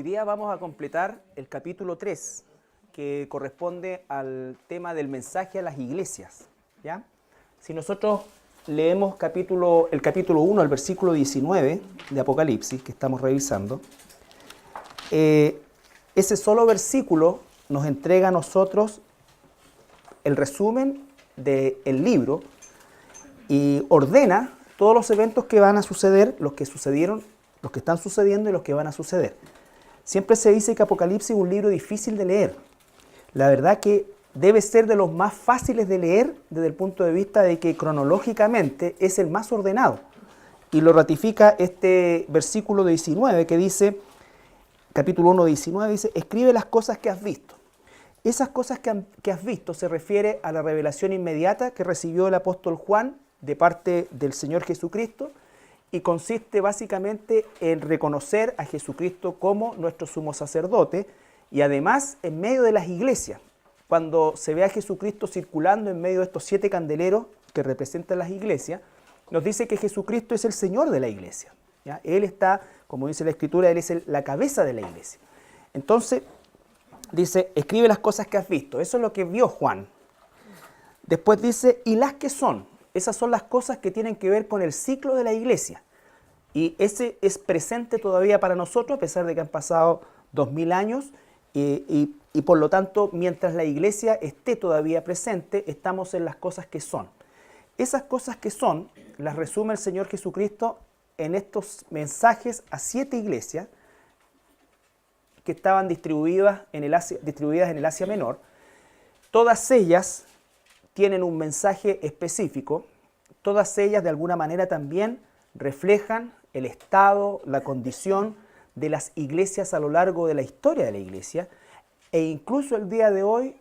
día vamos a completar el capítulo 3, que corresponde al tema del mensaje a las iglesias, ¿ya? Si nosotros leemos el capítulo 1, el versículo 19 de Apocalipsis, que estamos revisando, ese solo versículo nos entrega a nosotros el resumen del libro y ordena todos los eventos que van a suceder, los que sucedieron, los que están sucediendo y los que van a suceder. Siempre se dice que Apocalipsis es un libro difícil de leer. La verdad que debe ser de los más fáciles de leer desde el punto de vista de que cronológicamente es el más ordenado. Y lo ratifica este versículo 19 que dice, capítulo 1, 19, dice, escribe las cosas que has visto. Esas cosas que has visto se refiere a la revelación inmediata que recibió el apóstol Juan de parte del Señor Jesucristo y consiste básicamente en reconocer a Jesucristo como nuestro sumo sacerdote y además en medio de las iglesias. Cuando se ve a Jesucristo circulando en medio de estos 7 candeleros que representan las iglesias, nos dice que Jesucristo es el Señor de la iglesia, ¿ya? Él está, como dice la Escritura, Él es la cabeza de la iglesia. Entonces, dice, escribe las cosas que has visto. Eso es lo que vio Juan. Después dice, y las que son. Esas son las cosas que tienen que ver con el ciclo de la iglesia. Y ese es presente todavía para nosotros, a pesar de que han pasado 2000 años. Y por lo tanto, mientras la iglesia esté todavía presente, estamos en las cosas que son. Esas cosas que son, las resume el Señor Jesucristo en estos mensajes a 7 iglesias que estaban distribuidas en el Asia Menor. Todas ellas tienen un mensaje específico, todas ellas de alguna manera también reflejan el estado, la condición de las iglesias a lo largo de la historia de la iglesia, e incluso el día de hoy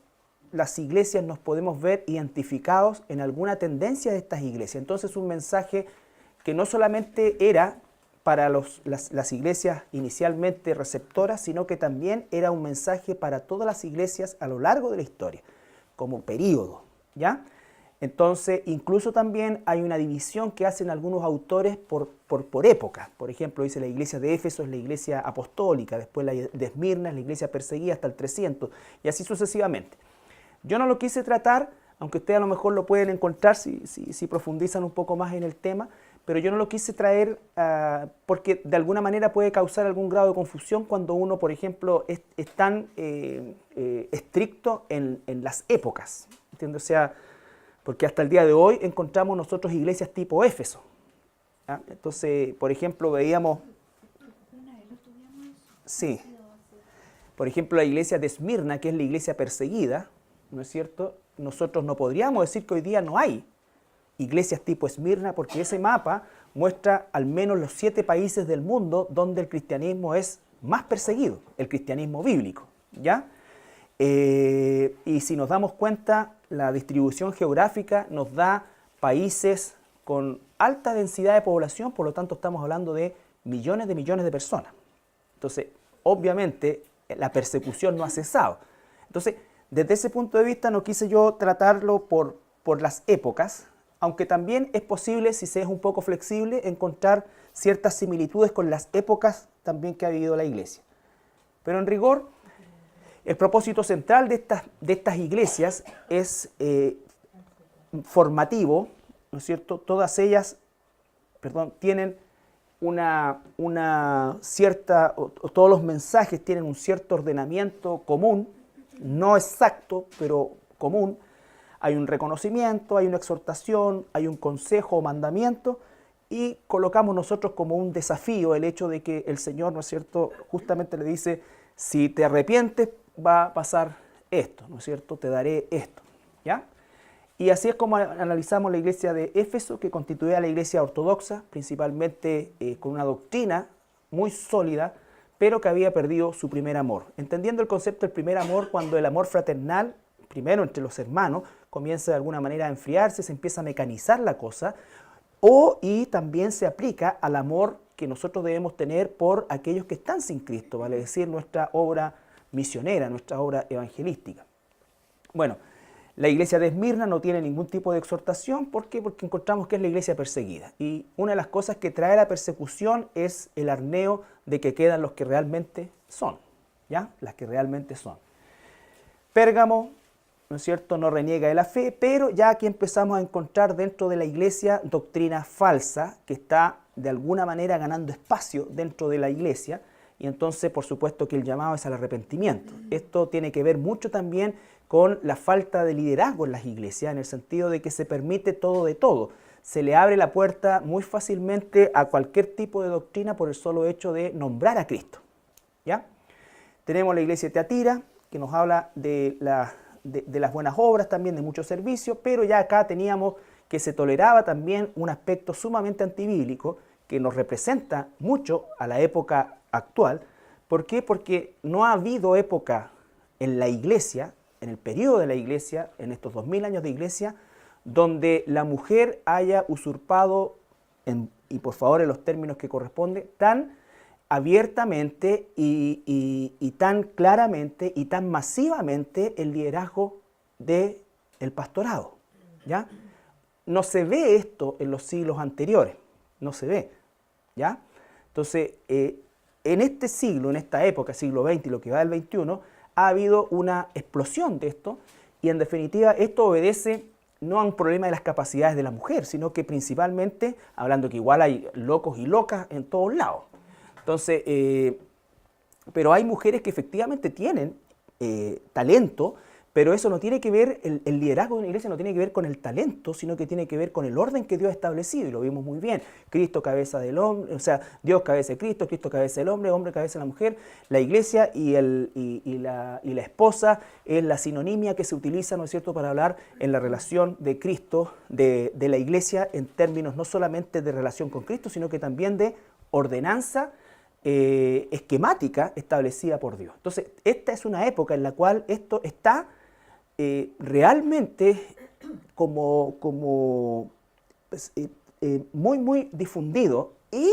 las iglesias nos podemos ver identificados en alguna tendencia de estas iglesias. Entonces un mensaje que no solamente era para las iglesias inicialmente receptoras, sino que también era un mensaje para todas las iglesias a lo largo de la historia, como período, ¿ya? Entonces, incluso también hay una división que hacen algunos autores por época. Por ejemplo, dice la iglesia de Éfeso es la iglesia apostólica, después la de Esmirna es la iglesia perseguida hasta el 300, y así sucesivamente. Yo no lo quise tratar, aunque ustedes a lo mejor lo pueden encontrar si profundizan un poco más en el tema, pero yo no lo quise traer porque de alguna manera puede causar algún grado de confusión cuando uno, por ejemplo, es tan estricto en las épocas, ¿entiendes? O sea, porque hasta el día de hoy encontramos nosotros iglesias tipo Éfeso, ¿ya? Entonces, por ejemplo, veíamos... Sí. Por ejemplo, la iglesia de Esmirna, que es la iglesia perseguida, ¿no es cierto? Nosotros no podríamos decir que hoy día no hay iglesias tipo Esmirna, porque ese mapa muestra al menos los 7 países del mundo donde el cristianismo es más perseguido, el cristianismo bíblico, ¿ya? Y si nos damos cuenta, la distribución geográfica nos da países con alta densidad de población, por lo tanto estamos hablando de millones de personas. Entonces, obviamente, la persecución no ha cesado. Entonces, desde ese punto de vista no quise yo tratarlo por las épocas, aunque también es posible, si se es un poco flexible, encontrar ciertas similitudes con las épocas también que ha vivido la iglesia. Pero en rigor, el propósito central de estas iglesias es formativo, ¿no es cierto? Todas ellas, tienen una cierta, o todos los mensajes tienen un cierto ordenamiento común, no exacto, pero común. Hay un reconocimiento, hay una exhortación, hay un consejo o mandamiento, y colocamos nosotros como un desafío el hecho de que el Señor, ¿no es cierto?, justamente le dice, si te arrepientes, va a pasar esto, ¿no es cierto? Te daré esto, ¿ya? Y así es como analizamos la iglesia de Éfeso, que constituía la iglesia ortodoxa, principalmente con una doctrina muy sólida, pero que había perdido su primer amor. Entendiendo el concepto del primer amor, cuando el amor fraternal, primero entre los hermanos, comienza de alguna manera a enfriarse, se empieza a mecanizar la cosa, y también se aplica al amor que nosotros debemos tener por aquellos que están sin Cristo, vale decir, nuestra obra misionera, nuestra obra evangelística. Bueno, La iglesia de Esmirna no tiene ningún tipo de exhortación. ¿Por qué? Porque encontramos que es la iglesia perseguida. Y una de las cosas que trae la persecución es el arneo de que quedan los que realmente son, ¿ya? Las que realmente son. Pérgamo, ¿no es cierto?, no reniega de la fe, pero ya aquí empezamos a encontrar dentro de la iglesia doctrina falsa que está de alguna manera ganando espacio dentro de la iglesia, y entonces por supuesto que el llamado es al arrepentimiento. Esto tiene que ver mucho también con la falta de liderazgo en las iglesias, en el sentido de que se permite todo de todo. Se le abre la puerta muy fácilmente a cualquier tipo de doctrina por el solo hecho de nombrar a Cristo, ¿ya? Tenemos la iglesia de Tiatira, que nos habla de las buenas obras, también de mucho servicio, pero ya acá teníamos que se toleraba también un aspecto sumamente antibíblico que nos representa mucho a la época actual. ¿Por qué? Porque no ha habido época en la iglesia, en el periodo de la iglesia, en estos 2000 años de iglesia, donde la mujer haya usurpado, y por favor en los términos que corresponde, tan abiertamente y tan claramente y tan masivamente el liderazgo del pastorado, ¿ya? No se ve esto en los siglos anteriores, no se ve, ¿ya? Entonces, en este siglo, en esta época, siglo XX y lo que va del XXI, ha habido una explosión de esto, y en definitiva esto obedece no a un problema de las capacidades de la mujer, sino que principalmente, hablando que igual hay locos y locas en todos lados. Entonces, pero hay mujeres que efectivamente tienen talento, pero eso no tiene que ver, el liderazgo de una iglesia no tiene que ver con el talento, sino que tiene que ver con el orden que Dios ha establecido, y lo vimos muy bien. Cristo cabeza del hombre, o sea, Dios cabeza de Cristo, Cristo cabeza del hombre, hombre cabeza de la mujer. La iglesia y la esposa es la sinonimia que se utiliza, ¿no es cierto?, para hablar en la relación de Cristo, de la iglesia, en términos no solamente de relación con Cristo, sino que también de ordenanza esquemática establecida por Dios. Entonces, esta es una época en la cual esto está realmente pues, muy difundido, y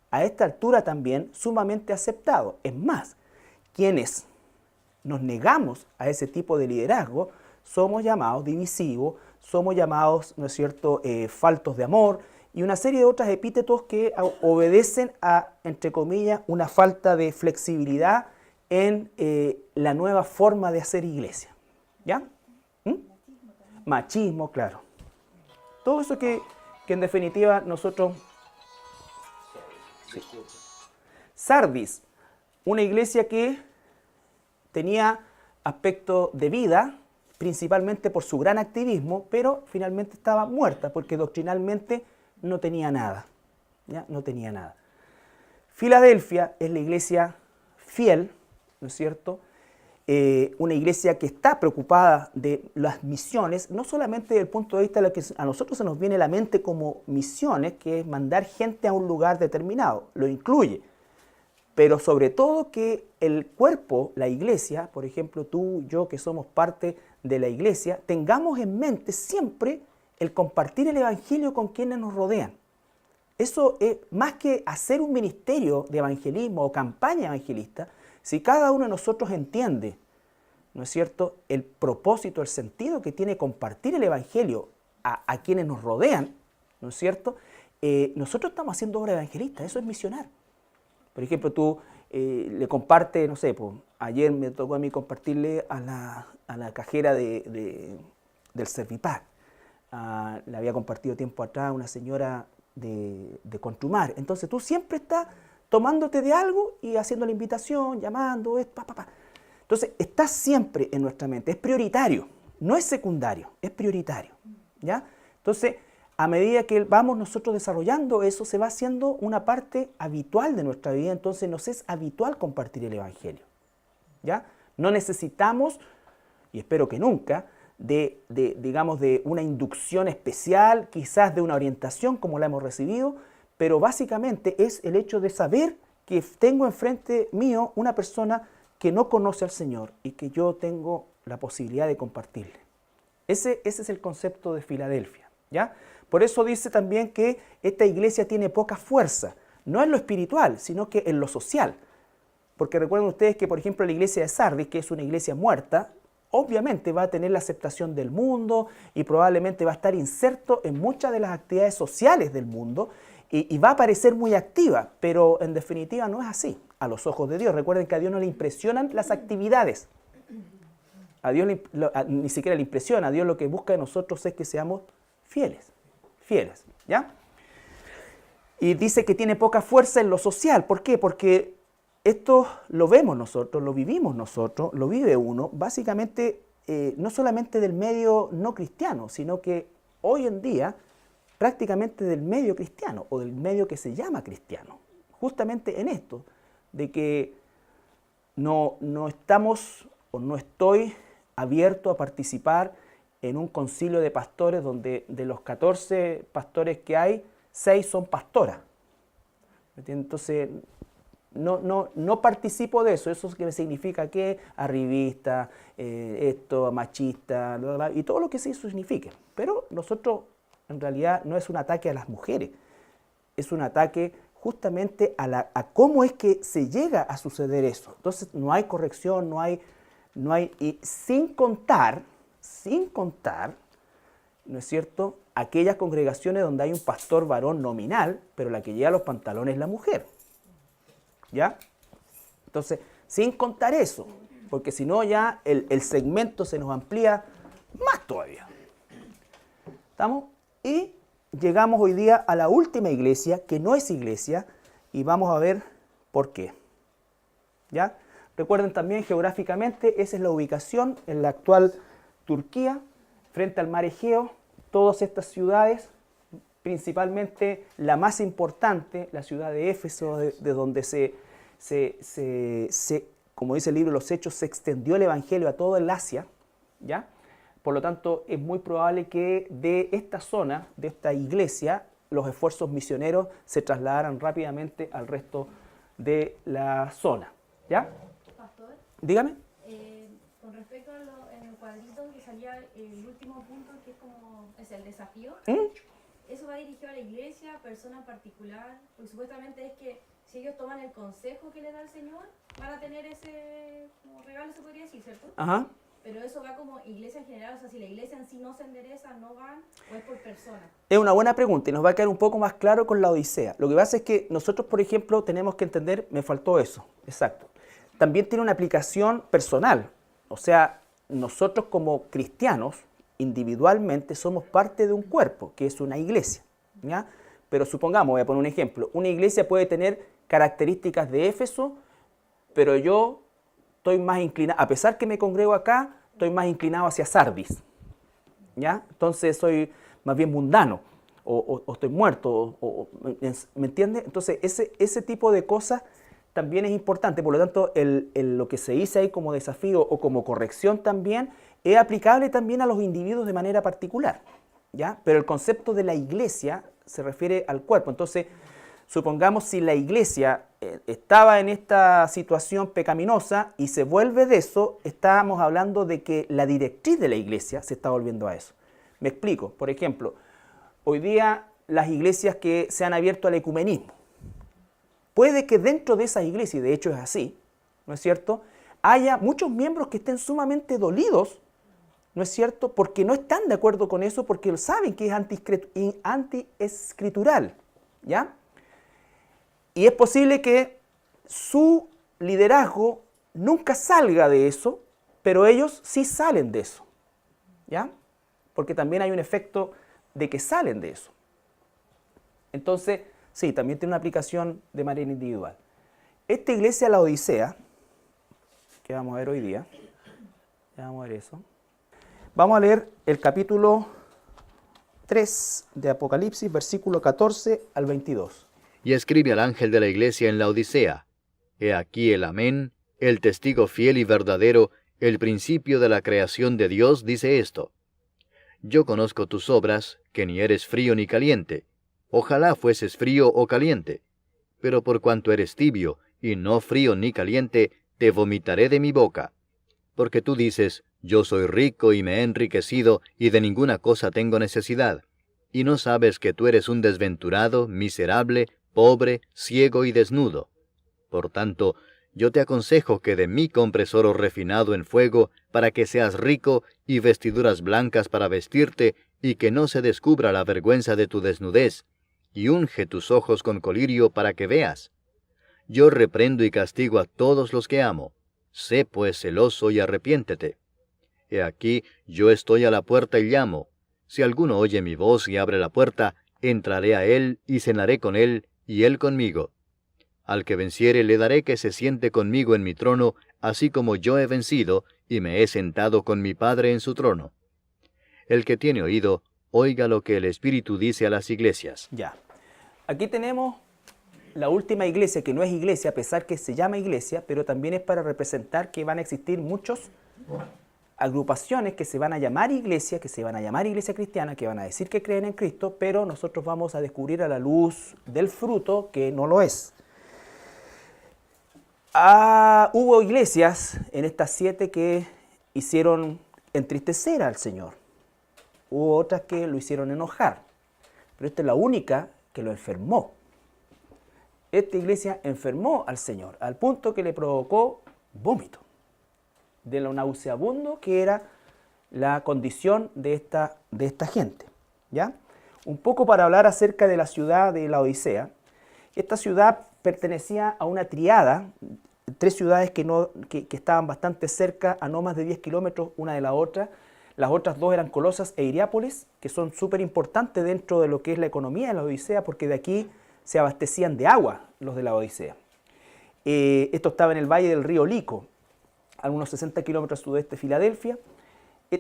a esta altura también sumamente aceptado. Es más, quienes nos negamos a ese tipo de liderazgo somos llamados divisivos, somos llamados, ¿no es cierto?, faltos de amor, y una serie de otros epítetos que obedecen a, entre comillas, una falta de flexibilidad en la nueva forma de hacer iglesia. ¿Ya? Machismo, claro. Todo eso que en definitiva nosotros... Sí. Sardis, una iglesia que tenía aspecto de vida, principalmente por su gran activismo, pero finalmente estaba muerta porque doctrinalmente no tenía nada. ¿Ya? No tenía nada. Filadelfia es la iglesia fiel, ¿no es cierto?, una iglesia que está preocupada de las misiones, no solamente desde el punto de vista de lo que a nosotros se nos viene a la mente como misiones, que es mandar gente a un lugar determinado, lo incluye, pero sobre todo que el cuerpo, la iglesia, por ejemplo tú, yo que somos parte de la iglesia, tengamos en mente siempre el compartir el evangelio con quienes nos rodean. Eso es más que hacer un ministerio de evangelismo o campaña evangelista. Si cada uno de nosotros entiende, ¿no es cierto?, el propósito, el sentido que tiene compartir el evangelio a quienes nos rodean, ¿no es cierto?, nosotros estamos haciendo obra evangelista, eso es misionar. Por ejemplo, tú le compartes, no sé, pues, ayer me tocó a mí compartirle a la cajera del Servipack. Le había compartido tiempo atrás a una señora de Contumar. Entonces tú siempre estás tomándote de algo y haciendo la invitación, llamando, Entonces, está siempre en nuestra mente, es prioritario, no es secundario, es prioritario, ¿ya? Entonces, a medida que vamos nosotros desarrollando eso, se va haciendo una parte habitual de nuestra vida, entonces nos es habitual compartir el evangelio, ¿ya? No necesitamos, y espero que nunca, digamos, de una inducción especial, quizás de una orientación como la hemos recibido, pero básicamente es el hecho de saber que tengo enfrente mío una persona que no conoce al Señor y que yo tengo la posibilidad de compartirle. Ese es el concepto de Filadelfia, ¿ya? Por eso dice también que esta iglesia tiene poca fuerza, no en lo espiritual, sino que en lo social. Porque recuerden ustedes que, por ejemplo, la iglesia de Sardis, que es una iglesia muerta, obviamente va a tener la aceptación del mundo y probablemente va a estar inserto en muchas de las actividades sociales del mundo y va a parecer muy activa, pero en definitiva no es así a los ojos de Dios. Recuerden que a Dios no le impresionan las actividades. A Dios ni siquiera le impresiona. A Dios lo que busca de nosotros es que seamos fieles, ¿ya? Y dice que tiene poca fuerza en lo social. ¿Por qué? Porque esto lo vemos nosotros, lo vivimos nosotros, lo vive uno, básicamente no solamente del medio no cristiano, sino que hoy en día prácticamente del medio cristiano o del medio que se llama cristiano. Justamente en esto, de que no estamos o no estoy abierto a participar en un concilio de pastores donde de los 14 pastores que hay, 6 son pastoras. Entonces, no participo de eso. Eso que significa que arribista, esto, machista, bla, bla, y todo lo que eso signifique. Pero nosotros, en realidad, no es un ataque a las mujeres, es un ataque justamente a cómo es que se llega a suceder eso. Entonces, no hay corrección, no hay, y sin contar, ¿no es cierto?, aquellas congregaciones donde hay un pastor varón nominal, pero la que lleva los pantalones es la mujer. ¿Ya? Entonces, sin contar eso, porque si no ya el segmento se nos amplía más todavía. ¿Estamos? Y llegamos hoy día a la última iglesia, que no es iglesia, y vamos a ver por qué. ¿Ya? Recuerden también geográficamente, esa es la ubicación en la actual Turquía, frente al mar Egeo. Todas estas ciudades, principalmente la más importante, la ciudad de Éfeso, de donde como dice el libro de los Hechos, se extendió el Evangelio a todo el Asia, ¿ya? Por lo tanto, es muy probable que de esta zona, de esta iglesia, los esfuerzos misioneros se trasladaran rápidamente al resto de la zona, ¿ya? Pastor, Dígame. con respecto a en el cuadrito que salía el último punto, que es el desafío, ¿eso va dirigido a la iglesia, persona en particular? Porque supuestamente es que si ellos toman el consejo que le da el Señor, van a tener ese como regalo, se podría decir, ¿cierto? Ajá. Pero eso va como iglesia en general, o sea, si la iglesia en sí no se endereza, no van, o es por persona. Es una buena pregunta y nos va a quedar un poco más claro con la Odisea. Lo que pasa es que nosotros, por ejemplo, tenemos que entender, me faltó eso, exacto. También tiene una aplicación personal, o sea, nosotros como cristianos, individualmente, somos parte de un cuerpo, que es una iglesia, ¿ya? Pero supongamos, voy a poner un ejemplo, una iglesia puede tener características de Éfeso, pero yo estoy más inclinado, a pesar que me congrego acá, estoy más inclinado hacia Sardis, ¿ya? Entonces soy más bien mundano, o estoy muerto, ¿me entiende? Entonces ese tipo de cosas también es importante, por lo tanto lo que se dice ahí como desafío o como corrección también es aplicable también a los individuos de manera particular, ¿ya? Pero el concepto de la iglesia se refiere al cuerpo. Entonces, supongamos si la iglesia estaba en esta situación pecaminosa y se vuelve de eso, estábamos hablando de que la directriz de la iglesia se está volviendo a eso. Me explico. Por ejemplo, hoy día las iglesias que se han abierto al ecumenismo, puede que dentro de esas iglesias, y de hecho es así, ¿no es cierto?, haya muchos miembros que estén sumamente dolidos, ¿no es cierto?, porque no están de acuerdo con eso, porque saben que es antiescritural, ¿ya? Y es posible que su liderazgo nunca salga de eso, pero ellos sí salen de eso, ¿ya? Porque también hay un efecto de que salen de eso. Entonces, sí, también tiene una aplicación de manera individual. Esta iglesia, la Odisea, que vamos a ver hoy día, ya vamos a ver eso. Vamos a leer el capítulo 3 de Apocalipsis, versículo 14 al 22. Y escribe al ángel de la iglesia en la Odisea: He aquí el Amén, el testigo fiel y verdadero, el principio de la creación de Dios, dice esto: Yo conozco tus obras, que ni eres frío ni caliente. Ojalá fueses frío o caliente. Pero por cuanto eres tibio, y no frío ni caliente, te vomitaré de mi boca. Porque tú dices: Yo soy rico y me he enriquecido, y de ninguna cosa tengo necesidad. Y no sabes que tú eres un desventurado, miserable, pobre, ciego y desnudo. Por tanto, yo te aconsejo que de mí compres oro refinado en fuego, para que seas rico, y vestiduras blancas para vestirte, y que no se descubra la vergüenza de tu desnudez, y unge tus ojos con colirio para que veas. Yo reprendo y castigo a todos los que amo. Sé pues celoso y arrepiéntete. He aquí, yo estoy a la puerta y llamo. Si alguno oye mi voz y abre la puerta, entraré a él y cenaré con él, y él conmigo. Al que venciere le daré que se siente conmigo en mi trono, así como yo he vencido, y me he sentado con mi Padre en su trono. El que tiene oído, oiga lo que el Espíritu dice a las iglesias. Ya. Aquí tenemos la última iglesia, que no es iglesia, a pesar que se llama iglesia, pero también es para representar que van a existir muchas agrupaciones que se van a llamar iglesia, que se van a llamar iglesia cristiana, que van a decir que creen en Cristo, pero nosotros vamos a descubrir a la luz del fruto que no lo es. Hubo iglesias en estas 7 que hicieron entristecer al Señor. Hubo otras que lo hicieron enojar. Pero esta es la única que lo enfermó. Esta iglesia enfermó al Señor, al punto que le provocó vómito. De lo nauseabundo que era la condición de esta gente. ¿Ya? Un poco para hablar acerca de la ciudad de Laodicea. Esta ciudad pertenecía a una triada, 3 ciudades que estaban bastante cerca, a no más de 10 kilómetros una de la otra. Las otras 2 eran Colosas e Hierápolis, que son súper importantes dentro de lo que es la economía de la Odisea, porque de aquí se abastecían de agua los de la Odisea. Esto estaba en el valle del río Lico, a unos 60 kilómetros sudeste de Filadelfia.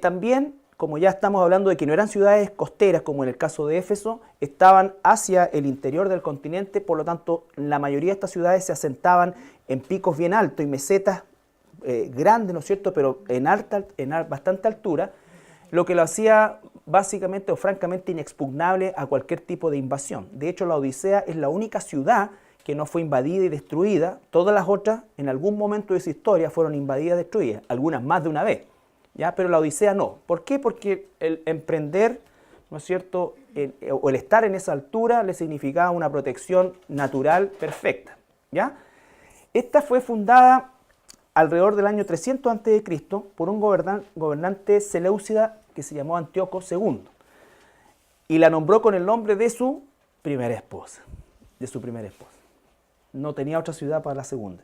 También, como ya estamos hablando de que no eran ciudades costeras, como en el caso de Éfeso, estaban hacia el interior del continente, por lo tanto, la mayoría de estas ciudades se asentaban en picos bien altos y mesetas grandes, ¿no es cierto?, pero en bastante altura, lo que lo hacía básicamente o francamente inexpugnable a cualquier tipo de invasión. De hecho, la Odisea es la única ciudad que no fue invadida y destruida. Todas las otras, en algún momento de su historia, fueron invadidas y destruidas, algunas más de una vez, ¿ya? Pero la Odisea no. ¿Por qué? Porque el emprender, ¿no es cierto?, o el estar en esa altura le significaba una protección natural perfecta, ¿ya? Esta fue fundada alrededor del año 300 a.C. por un gobernante seleucida que se llamó Antíoco II, y la nombró con el nombre de su primera esposa. No tenía otra ciudad para la segunda.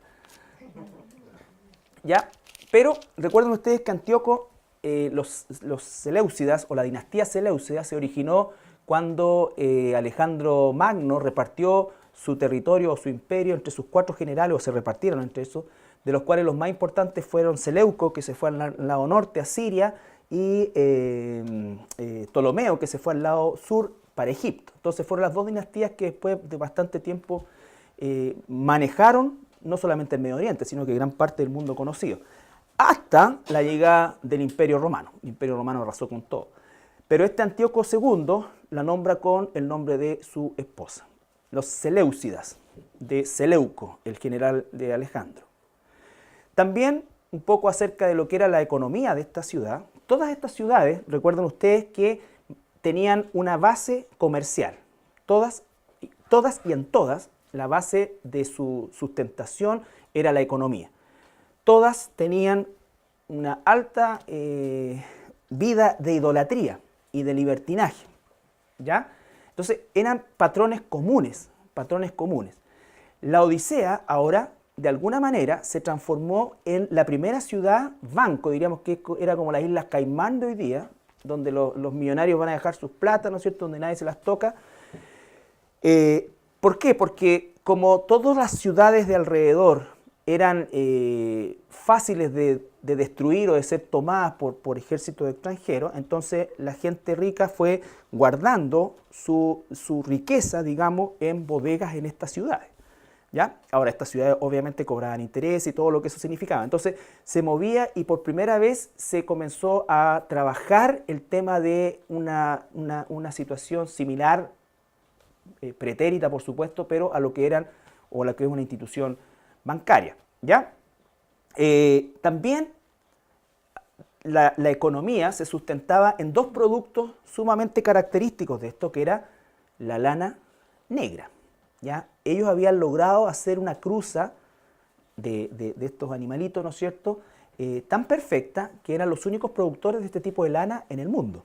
¿Ya? Pero recuerden ustedes que Antíoco, los seleucidas o la dinastía seleucida se originó cuando Alejandro Magno repartió su territorio o su imperio entre sus 4 generales, o se repartieron entre esos, de los cuales los más importantes fueron Seleuco, que se fue al lado norte a Siria, y Ptolomeo, que se fue al lado sur para Egipto. Entonces fueron las 2 dinastías que después de bastante tiempo manejaron no solamente el Medio Oriente, sino que gran parte del mundo conocido, hasta la llegada del Imperio Romano. El Imperio Romano arrasó con todo. Pero este Antíoco II la nombra con el nombre de su esposa, los Seleucidas, de Seleuco, el general de Alejandro. También un poco acerca de lo que era la economía de esta ciudad. Todas estas ciudades, recuerden ustedes que tenían una base comercial. Todas y en todas, la base de su sustentación era la economía. Todas tenían una alta vida de idolatría y de libertinaje, ¿ya? Entonces eran patrones comunes. La Odisea ahora, de alguna manera, se transformó en la primera ciudad banco, diríamos que era como las Islas Caimán de hoy día, donde los millonarios van a dejar sus plata, ¿no es cierto?, donde nadie se las toca. ¿Por qué? Porque como todas las ciudades de alrededor eran fáciles de destruir o de ser tomadas por ejércitos extranjeros, entonces la gente rica fue guardando su riqueza, digamos, en bodegas en estas ciudades. ¿Ya? Ahora, estas ciudades obviamente cobraban interés y todo lo que eso significaba. Entonces se movía y por primera vez se comenzó a trabajar el tema de una situación similar, pretérita por supuesto, pero a lo que eran o a lo que es una institución bancaria. ¿Ya? También la economía se sustentaba en 2 productos sumamente característicos de esto, que era la lana negra. ¿Ya? Ellos habían logrado hacer una cruza de estos animalitos, ¿no es cierto?, tan perfecta que eran los únicos productores de este tipo de lana en el mundo.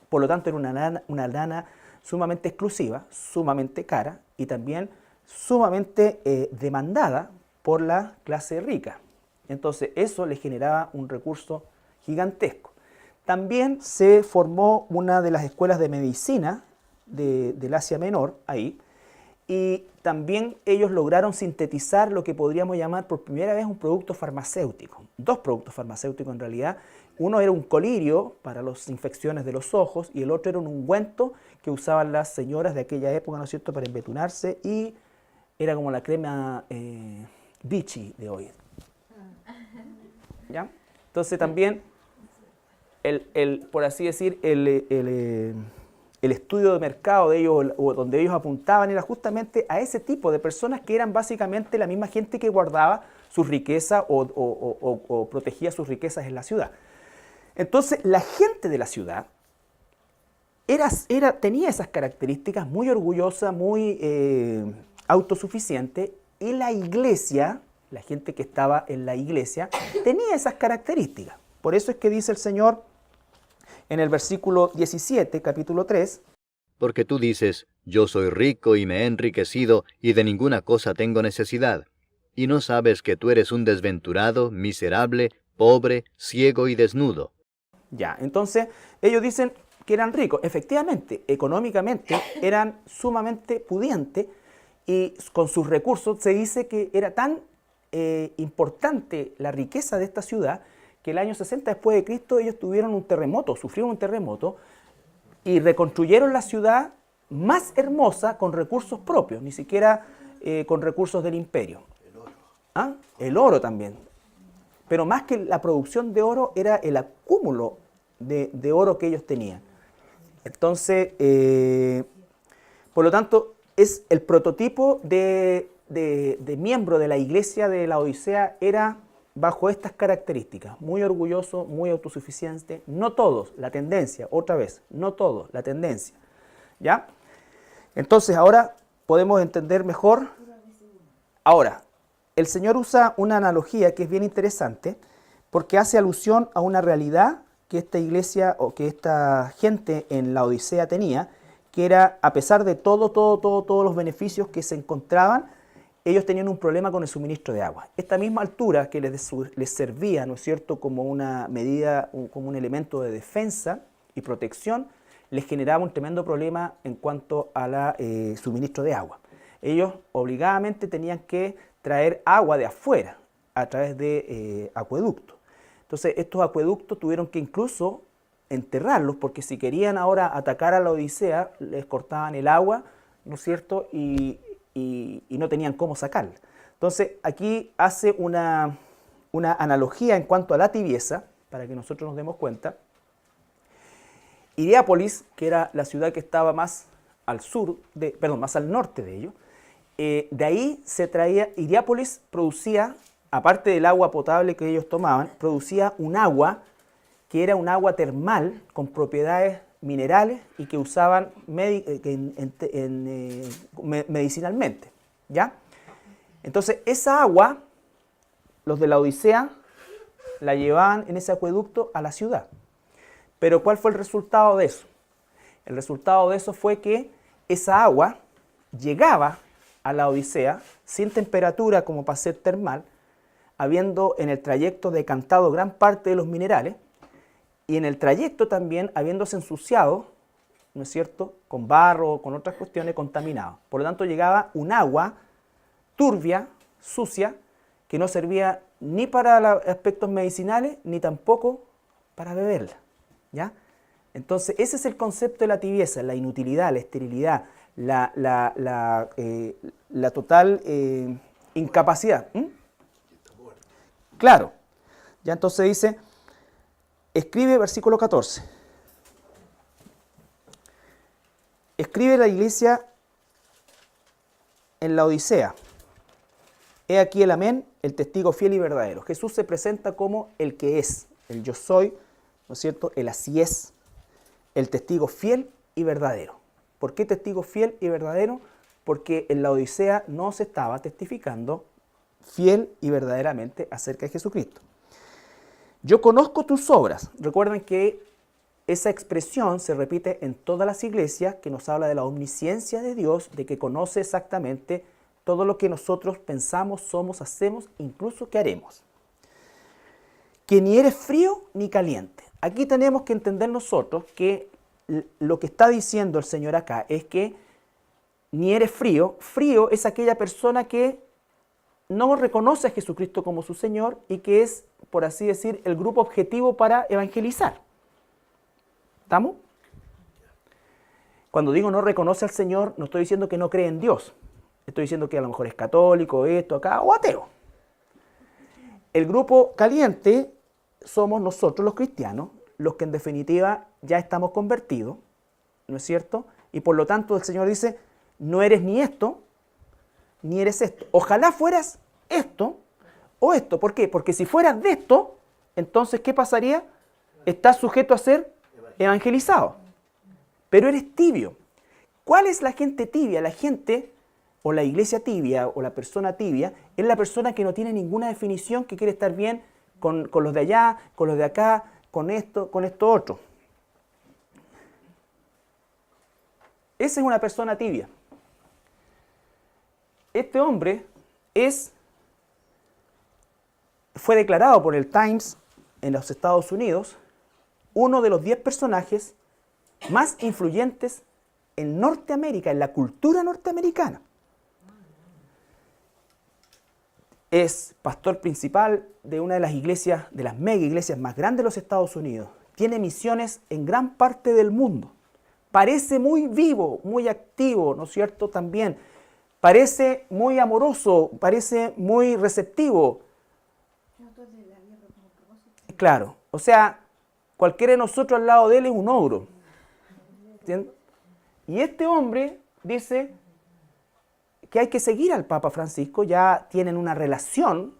Por lo tanto, era una lana sumamente exclusiva, sumamente cara y también sumamente demandada por la clase rica. Entonces, eso le generaba un recurso gigantesco. También se formó una de las escuelas de medicina del Asia Menor ahí, y también ellos lograron sintetizar lo que podríamos llamar por primera vez un producto farmacéutico. Dos productos farmacéuticos en realidad. Uno era un colirio para las infecciones de los ojos y el otro era un ungüento que usaban las señoras de aquella época, ¿no es cierto?, para embetunarse, y era como la crema Vichy de hoy. ¿Ya? Entonces también, por así decir, el estudio de mercado de ellos, o donde ellos apuntaban, era justamente a ese tipo de personas que eran básicamente la misma gente que guardaba sus riquezas o protegía sus riquezas en la ciudad. Entonces, la gente de la ciudad tenía esas características, muy orgullosa, muy autosuficiente, y la iglesia, la gente que estaba en la iglesia, tenía esas características. Por eso es que dice el Señor en el versículo 17, capítulo 3, Porque tú dices, yo soy rico y me he enriquecido, y de ninguna cosa tengo necesidad. Y no sabes que tú eres un desventurado, miserable, pobre, ciego y desnudo. ya, entonces ellos dicen que eran ricos. Efectivamente, económicamente eran sumamente pudientes y con sus recursos se dice que era tan importante la riqueza de esta ciudad que el año 60 después de Cristo ellos tuvieron un terremoto, sufrieron un terremoto y reconstruyeron la ciudad más hermosa con recursos propios, ni siquiera con recursos del imperio. El oro. ¿Ah? El oro también. Pero más que la producción de oro era el acúmulo de oro que ellos tenían. Entonces, por lo tanto, es el prototipo de miembro de la iglesia de la Odisea era bajo estas características, muy orgulloso, muy autosuficiente, no todos, la tendencia, otra vez, no todos, la tendencia, ¿ya? Entonces ahora podemos entender mejor. Ahora, el Señor usa una analogía que es bien interesante porque hace alusión a una realidad que esta iglesia o que esta gente en la Odisea tenía, que era, a pesar de todos los beneficios que se encontraban, ellos tenían un problema con el suministro de agua. Esta misma altura que les servía, ¿no es cierto?, como una medida, como un elemento de defensa y protección, les generaba un tremendo problema en cuanto a suministro de agua. Ellos obligadamente tenían que traer agua de afuera a través de acueductos. Entonces estos acueductos tuvieron que incluso enterrarlos porque si querían ahora atacar a la Odisea les cortaban el agua, ¿no es cierto?, y no tenían cómo sacarla. Entonces aquí hace una analogía en cuanto a la tibieza, para que nosotros nos demos cuenta. Hierápolis, que era la ciudad que estaba más al más al norte de ellos, de ahí se traía, Hierápolis producía, aparte del agua potable que ellos tomaban, producía un agua que era un agua termal con propiedades minerales y que usaban medicinalmente, ¿ya? Entonces esa agua, los de la Odisea, la llevaban en ese acueducto a la ciudad. Pero ¿cuál fue el resultado de eso? El resultado de eso fue que esa agua llegaba a la Odisea sin temperatura como para ser termal, habiendo en el trayecto decantado gran parte de los minerales, y en el trayecto también habiéndose ensuciado, ¿no es cierto?, con barro o con otras cuestiones contaminadas. Por lo tanto, llegaba un agua turbia, sucia, que no servía ni para aspectos medicinales, ni tampoco para beberla, ¿ya? Entonces, ese es el concepto de la tibieza, la inutilidad, la esterilidad, la total incapacidad. Claro. Ya entonces dice... Escribe versículo 14. Escribe la iglesia en la Odisea. He aquí el amén, el testigo fiel y verdadero. Jesús se presenta como el que es, el yo soy, ¿no es cierto?, el así es, el testigo fiel y verdadero. ¿Por qué testigo fiel y verdadero? Porque en la Odisea no se estaba testificando fiel y verdaderamente acerca de Jesucristo. Yo conozco tus obras. Recuerden que esa expresión se repite en todas las iglesias, que nos habla de la omnisciencia de Dios, de que conoce exactamente todo lo que nosotros pensamos, somos, hacemos, incluso que haremos. Que ni eres frío ni caliente. Aquí tenemos que entender nosotros que lo que está diciendo el Señor acá es que ni eres frío. Frío es aquella persona que no reconoce a Jesucristo como su Señor y que es, por así decir, el grupo objetivo para evangelizar. ¿Estamos? Cuando digo no reconoce al Señor, no estoy diciendo que no cree en Dios. Estoy diciendo que a lo mejor es católico, esto, acá, o ateo. El grupo caliente somos nosotros los cristianos, los que en definitiva ya estamos convertidos, ¿no es cierto? Y por lo tanto el Señor dice, no eres ni esto, ni eres esto. Ojalá fueras esto o esto. ¿Por qué? Porque si fueras de esto, entonces ¿qué pasaría? Estás sujeto a ser evangelizado. Pero eres tibio. ¿Cuál es la gente tibia? La gente, o la iglesia tibia, o la persona tibia, es la persona que no tiene ninguna definición, que quiere estar bien con los de allá, con los de acá, con esto otro. Esa es una persona tibia. Este hombre fue declarado por el Times en los Estados Unidos uno de los 10 personajes más influyentes en Norteamérica, en la cultura norteamericana. Es pastor principal de una de las iglesias, de las mega iglesias más grandes de los Estados Unidos. Tiene misiones en gran parte del mundo. Parece muy vivo, muy activo, ¿no es cierto? También parece muy amoroso, parece muy receptivo. Claro, o sea, cualquiera de nosotros al lado de él es un ogro. ¿Entiendes? Y este hombre dice que hay que seguir al Papa Francisco, ya tienen una relación,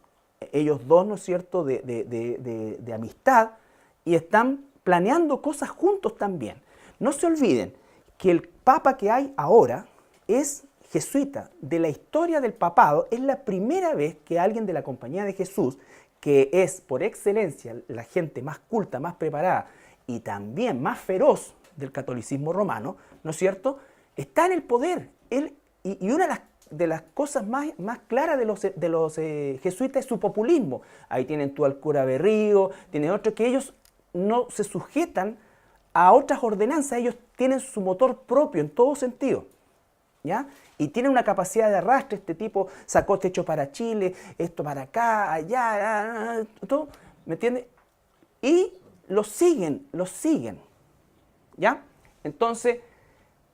ellos dos, ¿no es cierto?, de amistad, y están planeando cosas juntos también. No se olviden que el Papa que hay ahora es jesuita. De la historia del papado, es la primera vez que alguien de la Compañía de Jesús, que es por excelencia la gente más culta, más preparada y también más feroz del catolicismo romano, ¿no es cierto?, está en el poder. Y una de las cosas más claras de los jesuitas es su populismo. Ahí tienen tú al cura Berrío, tienen otros que ellos no se sujetan a otras ordenanzas, ellos tienen su motor propio en todo sentido, ¿ya? Y tienen una capacidad de arrastre. Este tipo sacó este hecho para Chile, esto para acá, allá, todo, ¿me entiendes? Y los siguen, ¿ya? Entonces,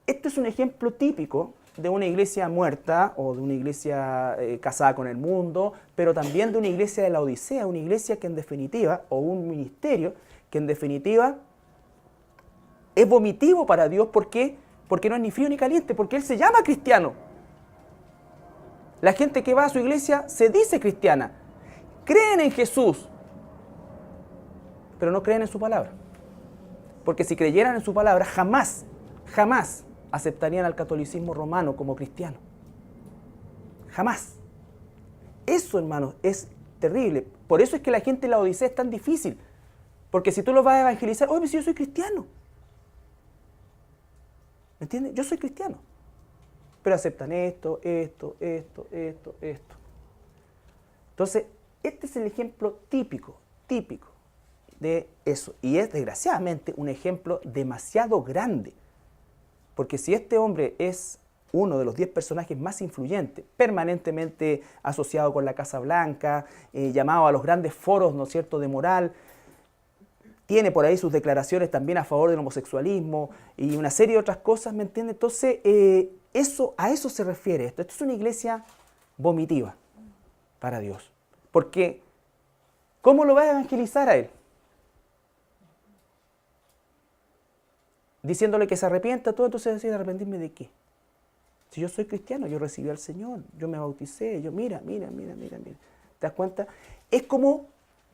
este es un ejemplo típico de una iglesia muerta o de una iglesia casada con el mundo, pero también de una iglesia de la Odisea, una iglesia que en definitiva, o un ministerio que en definitiva es vomitivo para Dios. ¿Por qué? Porque no es ni frío ni caliente, porque Él se llama cristiano. La gente que va a su iglesia se dice cristiana, creen en Jesús, pero no creen en su palabra. Porque si creyeran en su palabra, jamás aceptarían al catolicismo romano como cristiano. Jamás. Eso, hermanos, es terrible. Por eso es que la gente en la Odisea es tan difícil. Porque si tú los vas a evangelizar, oye, si yo soy cristiano. ¿Me entiendes? Yo soy cristiano. Pero aceptan esto. Entonces, este es el ejemplo típico de eso. Y es, desgraciadamente, un ejemplo demasiado grande. Porque si este hombre es uno de los 10 personajes más influyentes, permanentemente asociado con la Casa Blanca, llamado a los grandes foros, ¿no es cierto?, de moral, tiene por ahí sus declaraciones también a favor del homosexualismo y una serie de otras cosas, ¿me entiende? Entonces, a eso se refiere esto. Esto es una iglesia vomitiva para Dios. Porque, ¿cómo lo vas a evangelizar a él? Diciéndole que se arrepienta, todo, entonces decir, ¿arrepentirme de qué? Si yo soy cristiano, yo recibí al Señor, yo me bauticé, mira. ¿Te das cuenta? Es como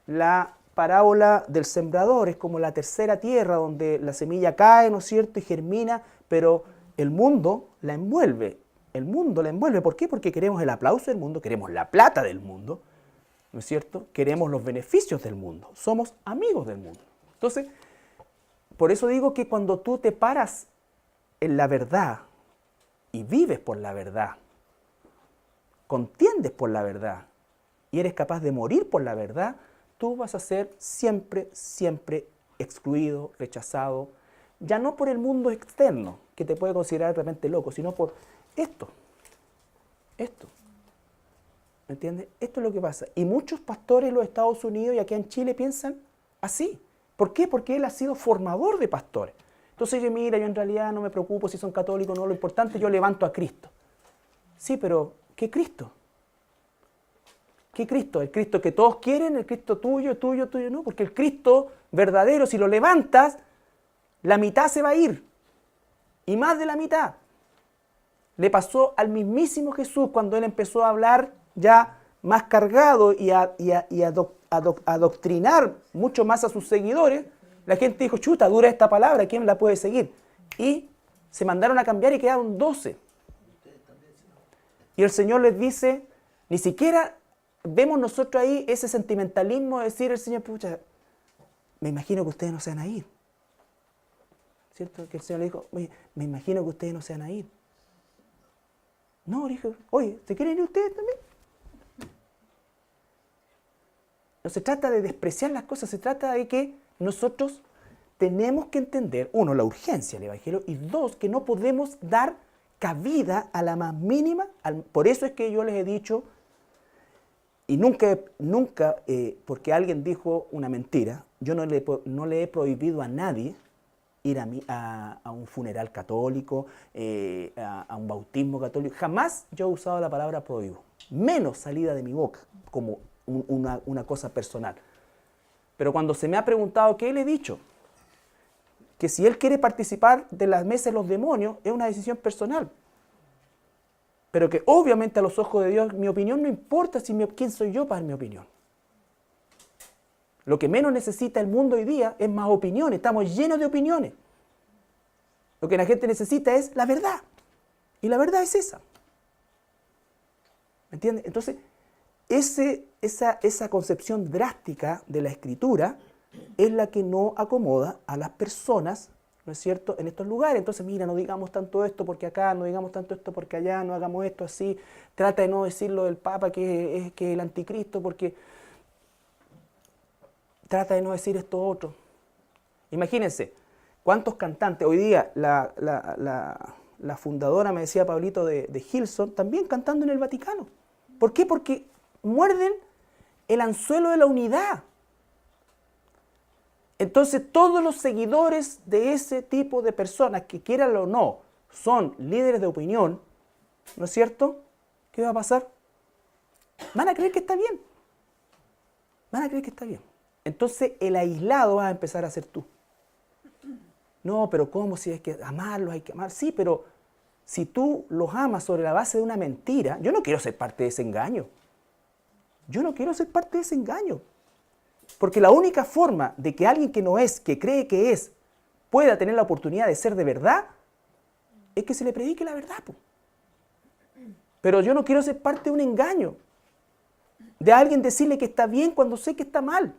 la parábola del sembrador, es como la tercera tierra donde la semilla cae, ¿no es cierto?, y germina, pero el mundo la envuelve. el mundo la envuelve. ¿Por qué? Porque queremos el aplauso del mundo, queremos la plata del mundo, ¿no es cierto? Queremos los beneficios del mundo. Somos amigos del mundo. Entonces, por eso digo que cuando tú te paras en la verdad y vives por la verdad, contiendes por la verdad y eres capaz de morir por la verdad, tú vas a ser siempre, siempre excluido, rechazado, ya no por el mundo externo, que te puede considerar realmente loco, sino por esto. ¿Me entiendes? Esto es lo que pasa. Y muchos pastores en los Estados Unidos y aquí en Chile piensan así. ¿Por qué? Porque él ha sido formador de pastores. Entonces yo, mira, yo en realidad no me preocupo si son católicos o no, lo importante es yo levanto a Cristo. Sí, pero ¿qué Cristo? ¿Qué Cristo? ¿El Cristo que todos quieren? ¿El Cristo tuyo, tuyo, tuyo? No, porque el Cristo verdadero, si lo levantas, la mitad se va a ir. Y más de la mitad. Le pasó al mismísimo Jesús cuando él empezó a hablar ya más cargado y a adoctrinar mucho más a sus seguidores. La gente dijo, chuta, dura esta palabra, ¿quién la puede seguir? Y se mandaron a cambiar y quedaron 12. Y el Señor les dice, ni siquiera vemos nosotros ahí ese sentimentalismo de decir el Señor, pucha, me imagino que ustedes no se van a ir. ¿Cierto? Que el Señor le dijo, oye, me imagino que ustedes no se van a ir. No, dije, oye, ¿se quieren ir ustedes también? No se trata de despreciar las cosas, se trata de que nosotros tenemos que entender, uno, la urgencia del Evangelio, y dos, que no podemos dar cabida a la más mínima. Por eso es que yo les he dicho, y nunca, porque alguien dijo una mentira, yo no le he prohibido a nadie ir a un funeral católico, a un bautismo católico. Jamás yo he usado la palabra prohíbo, menos salida de mi boca, como una cosa personal. Pero cuando se me ha preguntado qué le he dicho, que si él quiere participar de las mesas de los demonios, es una decisión personal. Pero que obviamente a los ojos de Dios mi opinión no importa quién soy yo para dar mi opinión. Lo que menos necesita el mundo hoy día es más opiniones. Estamos llenos de opiniones. Lo que la gente necesita es la verdad. Y la verdad es esa. ¿Me entiendes? Entonces, esa concepción drástica de la Escritura es la que no acomoda a las personas, ¿no es cierto?, en estos lugares. Entonces, mira, no digamos tanto esto porque acá, no digamos tanto esto porque allá, no hagamos esto así. Trata de no decir lo del Papa que es el anticristo porque trata de no decir esto otro. Imagínense, ¿cuántos cantantes? Hoy día la fundadora, me decía Pablito, de Hillsong, también cantando en el Vaticano. ¿Por qué? Porque muerden el anzuelo de la unidad. Entonces todos los seguidores de ese tipo de personas, que quieran o no, son líderes de opinión, ¿no es cierto? ¿Qué va a pasar? Van a creer que está bien. Van a creer que está bien. Entonces el aislado va a empezar a ser tú. No, pero ¿cómo? Si hay que amarlos, hay que amar. Sí, pero si tú los amas sobre la base de una mentira, yo no quiero ser parte de ese engaño. Yo no quiero ser parte de ese engaño. Porque la única forma de que alguien que no es, que cree que es, pueda tener la oportunidad de ser de verdad, es que se le predique la verdad. Po. Pero yo no quiero ser parte de un engaño. De alguien decirle que está bien cuando sé que está mal.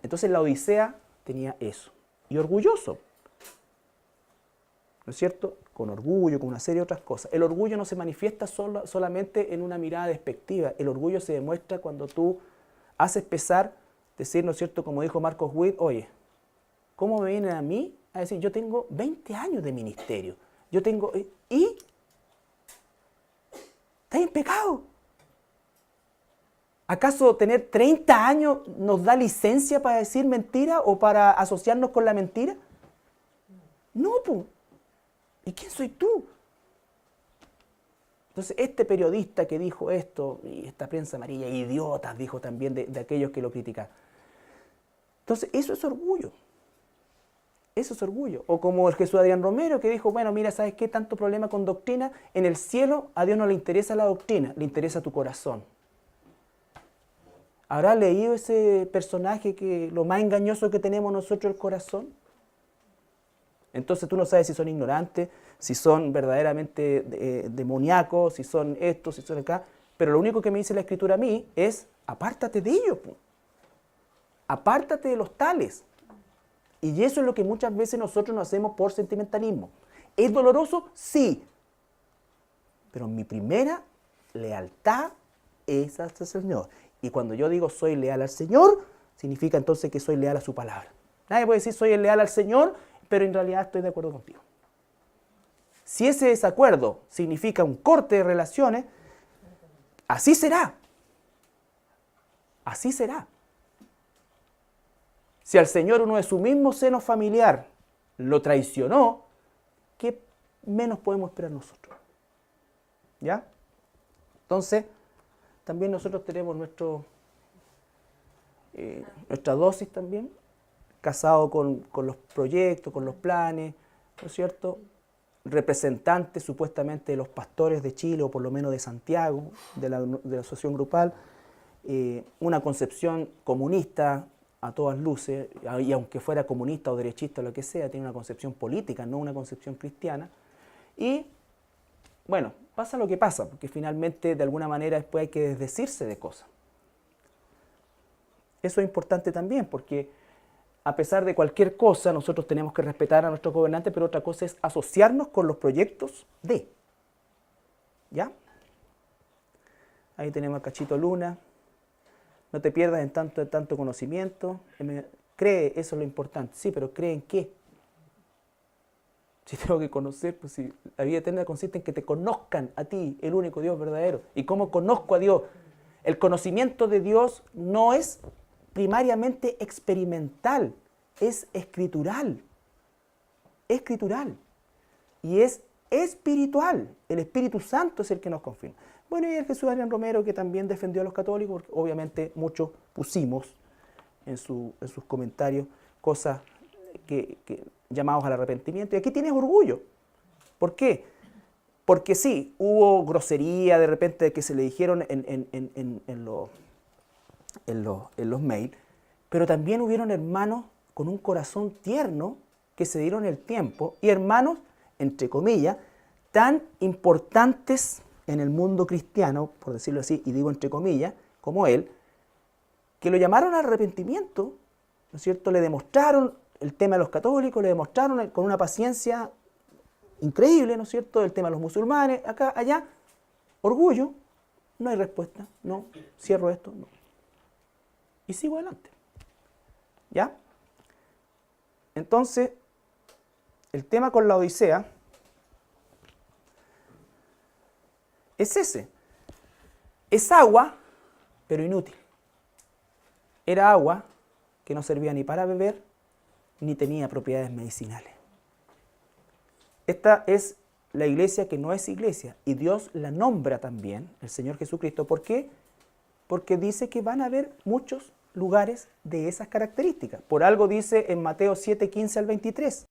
Entonces la Odisea tenía eso. Y orgulloso. ¿No es cierto? Con orgullo, con una serie de otras cosas. El orgullo no se manifiesta solamente en una mirada despectiva. El orgullo se demuestra cuando tú haces pesar, decir, ¿no es cierto? Como dijo Marcos Witt, oye, ¿cómo me vienen a mí a decir, yo tengo 20 años de ministerio? Yo tengo... ¿Y? ¿Estás en pecado? ¿Acaso tener 30 años nos da licencia para decir mentira o para asociarnos con la mentira? No, pues. ¿Y quién soy tú? Entonces, este periodista que dijo esto, y esta prensa amarilla, idiotas, dijo también de aquellos que lo critican. Entonces, eso es orgullo. Eso es orgullo. O como el Jesús Adrián Romero que dijo, bueno, mira, ¿sabes qué? Tanto problema con doctrina. En el cielo a Dios no le interesa la doctrina, le interesa tu corazón. ¿Habrá leído ese personaje que lo más engañoso que tenemos nosotros es el corazón? Entonces tú no sabes si son ignorantes, si son verdaderamente demoníacos, si son estos, si son acá. Pero lo único que me dice la Escritura a mí es, apártate de ellos. Apártate de los tales. Y eso es lo que muchas veces nosotros no hacemos por sentimentalismo. ¿Es doloroso? Sí. Pero mi primera lealtad es al Señor. Y cuando yo digo soy leal al Señor, significa entonces que soy leal a su palabra. Nadie puede decir soy leal al Señor, pero en realidad estoy de acuerdo contigo. Si ese desacuerdo significa un corte de relaciones, así será. Así será. Si al Señor uno de su mismo seno familiar lo traicionó, ¿qué menos podemos esperar nosotros? ¿Ya? Entonces, también nosotros tenemos nuestra dosis también, casado con los proyectos, con los planes, ¿no es cierto? Representantes supuestamente de los pastores de Chile, o por lo menos de Santiago, de la asociación grupal, una concepción comunista a todas luces, y aunque fuera comunista o derechista o lo que sea, tiene una concepción política, no una concepción cristiana. Y, bueno, pasa lo que pasa, porque finalmente de alguna manera después hay que desdecirse de cosas. Eso es importante también, porque a pesar de cualquier cosa, nosotros tenemos que respetar a nuestros gobernantes, pero otra cosa es asociarnos con los proyectos de. ¿Ya? Ahí tenemos a Cachito Luna. No te pierdas en tanto conocimiento. Cree, eso es lo importante. Sí, pero ¿cree en qué? Si tengo que conocer, pues si la vida eterna consiste en que te conozcan a ti, el único Dios verdadero. ¿Y cómo conozco a Dios? El conocimiento de Dios no es primariamente experimental, es escritural. Escritural. Y es espiritual. El Espíritu Santo es el que nos confirma. Bueno, y el Jesús Adrián Romero, que también defendió a los católicos, porque obviamente muchos pusimos en sus comentarios cosas que llamados al arrepentimiento. Y aquí tienes orgullo. ¿Por qué? Porque sí, hubo grosería de repente que se le dijeron en los mails, pero también hubieron hermanos con un corazón tierno que se dieron el tiempo, y hermanos, entre comillas, tan importantes en el mundo cristiano, por decirlo así, y digo entre comillas, como él, que lo llamaron al arrepentimiento, ¿no es cierto? Le demostraron el tema de los católicos, le demostraron con una paciencia increíble, ¿no es cierto?, el tema de los musulmanes, acá, allá, orgullo, no hay respuesta, no, cierro esto, no. Y sigo adelante. ¿Ya? Entonces, el tema con la Odisea es ese. Es agua, pero inútil. Era agua que no servía ni para beber, ni tenía propiedades medicinales. Esta es la iglesia que no es iglesia, y Dios la nombra también, el Señor Jesucristo. ¿Por qué? Porque dice que van a haber muchos lugares de esas características. Por algo dice en Mateo 7, 15 al 23.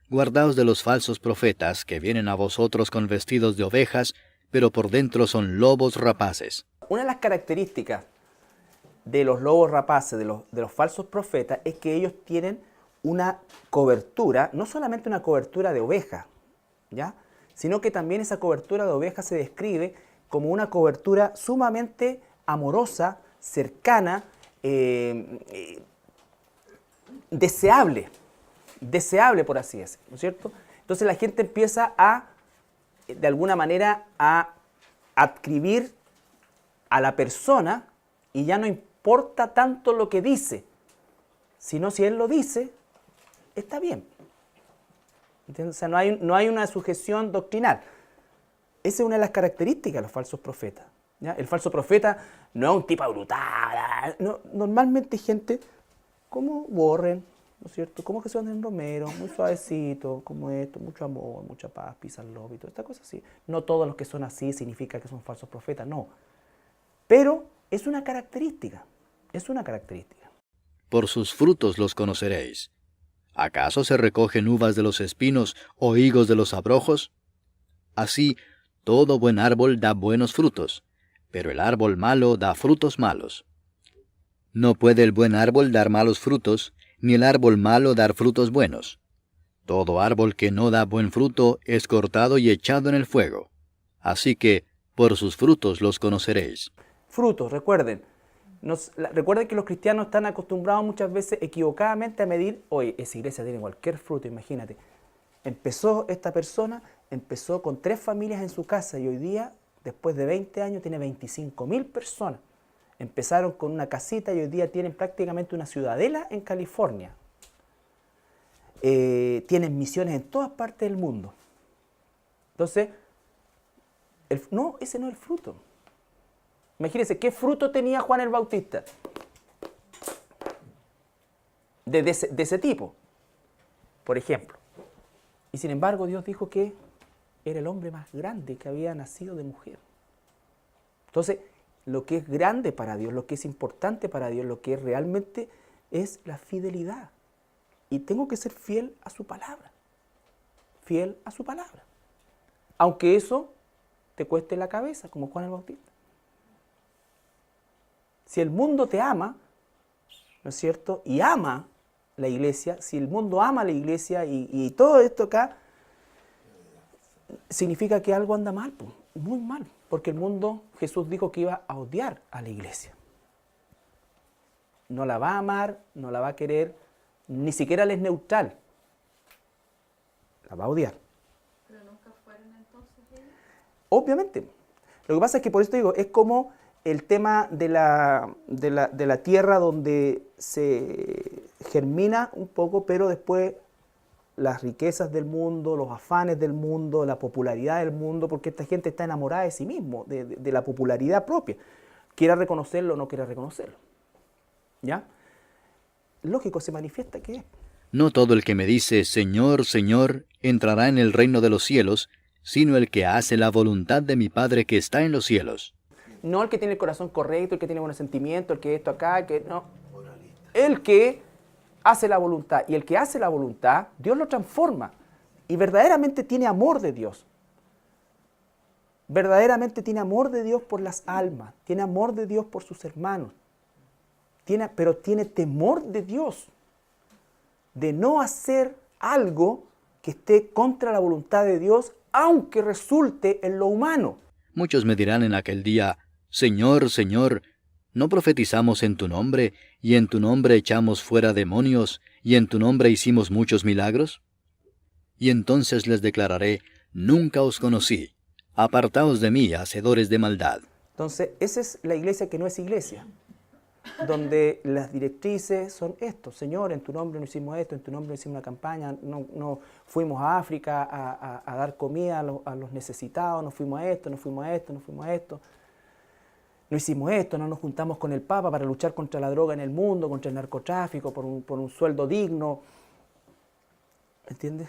Guardaos de los falsos profetas, que vienen a vosotros con vestidos de ovejas, pero por dentro son lobos rapaces. Una de las características de los lobos rapaces, de los falsos profetas, es que ellos tienen una cobertura, no solamente una cobertura de oveja, ¿ya?, sino que también esa cobertura de oveja se describe como una cobertura sumamente amorosa, cercana, deseable por así decirlo, ¿no es cierto? Entonces la gente empieza de alguna manera, a adscribir a la persona, y ya no importa tanto lo que dice, sino si él lo dice, está bien. ¿Entiendes? O sea, no hay una sujeción doctrinal. Esa es una de las características de los falsos profetas, ¿ya? El falso profeta no es un tipo brutal. No, normalmente gente como Warren, ¿no es cierto? Como Jesús Adrián Romero, muy suavecito, como esto, mucho amor, mucha paz, peace and love y toda esta cosa así. No todos los que son así significa que son falsos profetas, no. Pero es una característica, es una característica. Por sus frutos los conoceréis. ¿Acaso se recogen uvas de los espinos o higos de los abrojos? Así, todo buen árbol da buenos frutos, pero el árbol malo da frutos malos. No puede el buen árbol dar malos frutos, ni el árbol malo dar frutos buenos, Todo árbol que no da buen fruto es cortado y echado en el fuego. Así que, por sus frutos los conoceréis. Frutos, recuerden. Recuerden que los cristianos están acostumbrados muchas veces equivocadamente a medir, oye, esa iglesia tiene cualquier fruto, imagínate. Esta persona empezó con 3 familias en su casa y hoy día, después de 20 años, tiene 25.000 personas. Empezaron con una casita y hoy día tienen prácticamente una ciudadela en California. Tienen misiones en todas partes del mundo. Entonces, no, ese no es el fruto. Imagínense, ¿qué fruto tenía Juan el Bautista? De ese tipo, por ejemplo. Y sin embargo, Dios dijo que era el hombre más grande que había nacido de mujer. Entonces, lo que es grande para Dios, lo que es importante para Dios, lo que realmente es la fidelidad. Y tengo que ser fiel a su palabra. Fiel a su palabra. Aunque eso te cueste la cabeza, como Juan el Bautista. Si el mundo te ama, ¿no es cierto? Y ama la iglesia, si el mundo ama la iglesia y todo esto acá, significa que algo anda mal, pues, muy mal. Porque el mundo, Jesús dijo que iba a odiar a la iglesia. No la va a amar, no la va a querer, ni siquiera le es neutral. La va a odiar. ¿Pero nunca fueron entonces ellos? Obviamente. Lo que pasa es que por esto digo, es como el tema de la tierra donde se germina un poco, pero después las riquezas del mundo, los afanes del mundo, la popularidad del mundo, porque esta gente está enamorada de sí mismo, de la popularidad propia. Quiera reconocerlo o no quiera reconocerlo. ¿Ya? Lógico, se manifiesta que es. No todo el que me dice, Señor, Señor, entrará en el reino de los cielos, sino el que hace la voluntad de mi Padre que está en los cielos. No el que tiene el corazón correcto, el que tiene buenos sentimientos, el que esto acá, el que no. El que hace la voluntad. Y el que hace la voluntad, Dios lo transforma. Y verdaderamente tiene amor de Dios. Verdaderamente tiene amor de Dios por las almas. Tiene amor de Dios por sus hermanos. Pero tiene temor de Dios. De no hacer algo que esté contra la voluntad de Dios, aunque resulte en lo humano. Muchos me dirán en aquel día, Señor, Señor, ¿no profetizamos en tu nombre, y en tu nombre echamos fuera demonios, y en tu nombre hicimos muchos milagros? Y entonces les declararé, nunca os conocí, apartaos de mí, hacedores de maldad. Entonces, esa es la iglesia que no es iglesia, donde las directrices son esto, Señor, en tu nombre no hicimos esto, en tu nombre no hicimos una campaña, no fuimos a África a dar comida a los necesitados, no fuimos a esto, no fuimos a esto, no fuimos a esto. No hicimos esto, no nos juntamos con el Papa para luchar contra la droga en el mundo, contra el narcotráfico, por un sueldo digno. ¿Entiendes?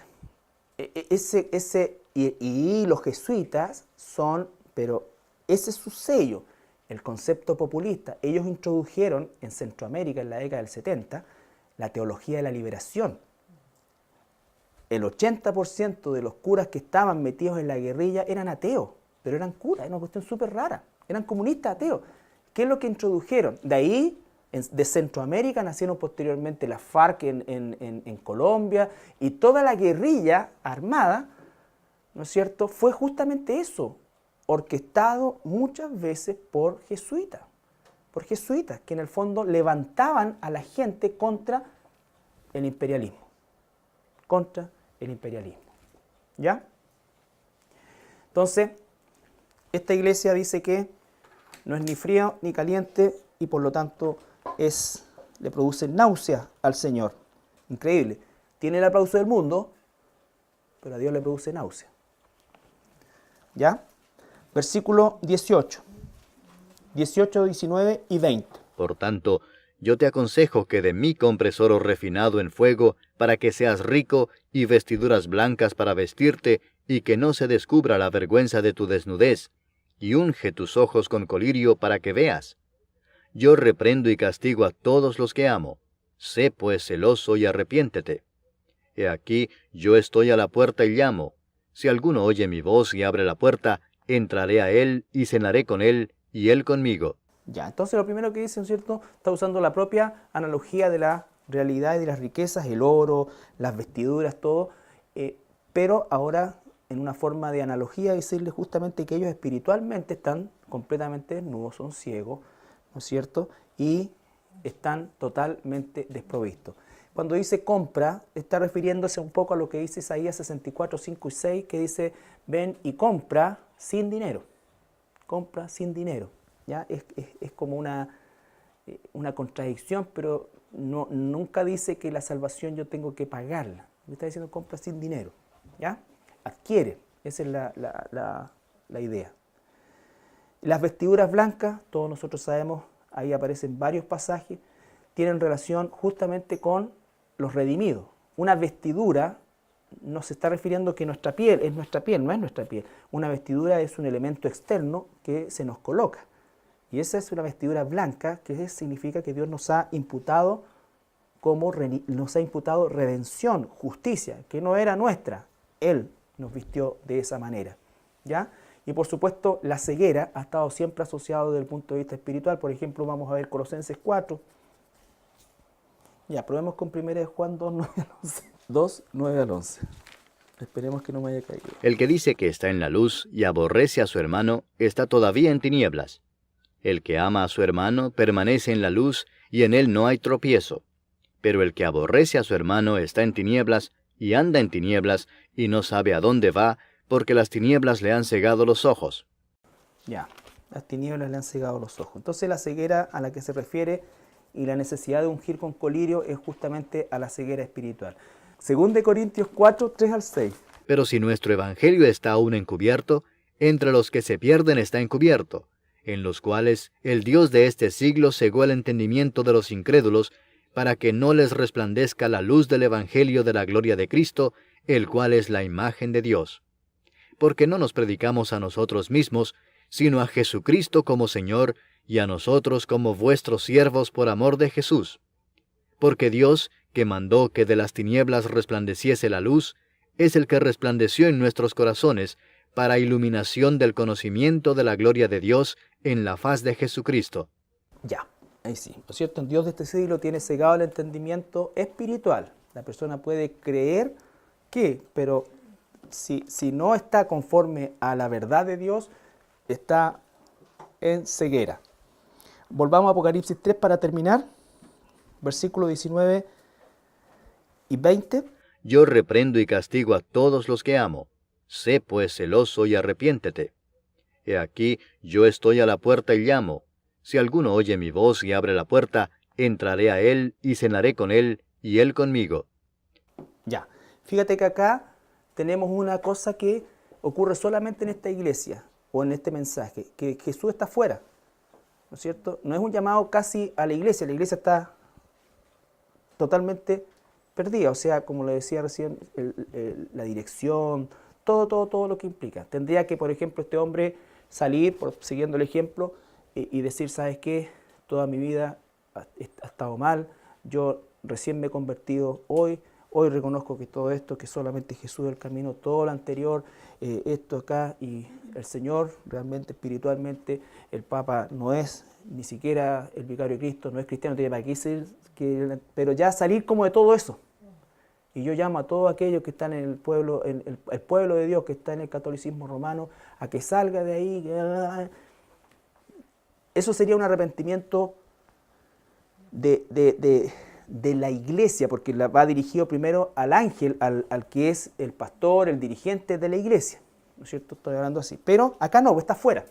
Y los jesuitas son, pero ese es su sello, el concepto populista. Ellos introdujeron en Centroamérica en la década del 70 la teología de la liberación. El 80% de los curas que estaban metidos en la guerrilla eran ateos, pero eran curas, era una cuestión súper rara. Eran comunistas ateos. ¿Qué es lo que introdujeron? De ahí, de Centroamérica, nacieron posteriormente las FARC en Colombia, y toda la guerrilla armada, ¿no es cierto?, fue justamente eso, orquestado muchas veces por jesuitas, que en el fondo levantaban a la gente contra el imperialismo. ¿Ya? Entonces, esta iglesia dice que no es ni frío ni caliente y por lo tanto le produce náusea al Señor. Increíble. Tiene el aplauso del mundo, pero a Dios le produce náusea. ¿Ya? Versículo 18, 19 y 20. Por tanto, yo te aconsejo que de mí compres oro refinado en fuego, para que seas rico, y vestiduras blancas para vestirte, y que no se descubra la vergüenza de tu desnudez, y unge tus ojos con colirio para que veas. Yo reprendo y castigo a todos los que amo. Sé pues celoso y arrepiéntete. He aquí, yo estoy a la puerta y llamo. Si alguno oye mi voz y abre la puerta, entraré a él y cenaré con él, y él conmigo. Ya, entonces lo primero que dice, ¿no es cierto?, está usando la propia analogía de la realidad y de las riquezas, el oro, las vestiduras, todo, pero ahora en una forma de analogía decirles justamente que ellos espiritualmente están completamente desnudos, son ciegos, ¿no es cierto? Y están totalmente desprovistos. Cuando dice compra, está refiriéndose un poco a lo que dice Isaías 64, 5 y 6, que dice, ven y compra sin dinero. Compra sin dinero. ¿Ya? Es como una contradicción, pero nunca dice que la salvación yo tengo que pagarla. Me está diciendo compra sin dinero. ¿Ya? Adquiere. Esa es la idea. Las vestiduras blancas, todos nosotros sabemos, ahí aparecen varios pasajes, tienen relación justamente con los redimidos. Una vestidura no se está refiriendo que nuestra piel es nuestra piel, no es nuestra piel. Una vestidura es un elemento externo que se nos coloca. Y esa es una vestidura blanca, que significa que Dios nos ha imputado redención, justicia, que no era nuestra. Él nos vistió de esa manera. ¿Ya? Y por supuesto, la ceguera ha estado siempre asociada desde el punto de vista espiritual. Por ejemplo, vamos a ver Colosenses 4. Ya, probemos con 1 Juan 2, 9 al 11. 2, 9 al 11. Esperemos que no me haya caído. El que dice que está en la luz y aborrece a su hermano, está todavía en tinieblas. El que ama a su hermano permanece en la luz, y en él no hay tropiezo. Pero el que aborrece a su hermano está en tinieblas, y anda en tinieblas, y no sabe a dónde va, porque las tinieblas le han cegado los ojos. Ya, las tinieblas le han cegado los ojos. Entonces la ceguera a la que se refiere y la necesidad de ungir con colirio es justamente a la ceguera espiritual. Según de Corintios 4, 3 al 6. Pero si nuestro evangelio está aún encubierto, entre los que se pierden está encubierto, en los cuales el Dios de este siglo cegó el entendimiento de los incrédulos, para que no les resplandezca la luz del evangelio de la gloria de Cristo, el cual es la imagen de Dios. Porque no nos predicamos a nosotros mismos, sino a Jesucristo como Señor, y a nosotros como vuestros siervos por amor de Jesús. Porque Dios, que mandó que de las tinieblas resplandeciese la luz, es el que resplandeció en nuestros corazones, para iluminación del conocimiento de la gloria de Dios en la faz de Jesucristo. Ya, ahí sí. ¿No es cierto? Dios de este siglo tiene cegado el entendimiento espiritual. La persona puede creer que, pero si no está conforme a la verdad de Dios, está en ceguera. Volvamos a Apocalipsis 3 para terminar. Versículo 19 y 20. Yo reprendo y castigo a todos los que amo. Sé pues celoso y arrepiéntete. He aquí, yo estoy a la puerta y llamo. Si alguno oye mi voz y abre la puerta, entraré a él y cenaré con él y él conmigo. Ya, fíjate que acá tenemos una cosa que ocurre solamente en esta iglesia o en este mensaje, que Jesús está fuera, ¿no es cierto? No es un llamado casi a la iglesia está totalmente perdida, o sea, como le decía recién, la dirección, todo lo que implica. Tendría que, por ejemplo, este hombre salir, siguiendo el ejemplo, y decir, ¿sabes qué? Toda mi vida ha estado mal, yo recién me he convertido hoy reconozco que todo esto, que solamente Jesús es el camino, todo lo anterior, esto acá, y el Señor realmente espiritualmente, el Papa no es ni siquiera el vicario de Cristo, no es cristiano, tiene para qué ser, pero ya salir como de todo eso. Y yo llamo a todos aquellos que están en el pueblo de Dios, que está en el catolicismo romano, a que salga de ahí. Eso sería un arrepentimiento de la iglesia, porque va dirigido primero al ángel, al que es el pastor, el dirigente de la iglesia. ¿No es cierto? Estoy hablando así. Pero acá no, está fuera.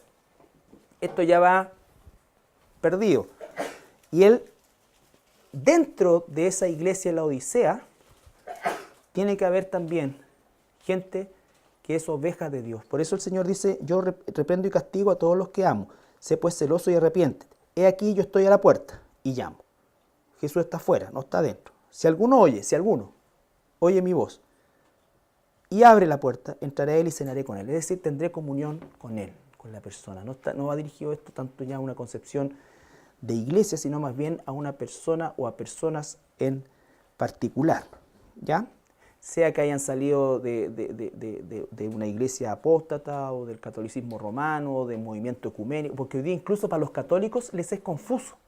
Esto ya va perdido. Y él, dentro de esa iglesia en la Odisea, tiene que haber también gente que es oveja de Dios. Por eso el Señor dice, yo reprendo y castigo a todos los que amo. Sé pues celoso y arrepiéntete. He aquí yo estoy a la puerta y llamo. Jesús está afuera, no está adentro. Si alguno oye mi voz y abre la puerta, entraré a él y cenaré con él. Es decir, tendré comunión con él, con la persona. No va dirigido esto tanto ya a una concepción de iglesia, sino más bien a una persona o a personas en particular. ¿Ya? Sea que hayan salido de una iglesia apóstata o del catolicismo romano o del movimiento ecuménico, porque hoy día incluso para los católicos les es confuso.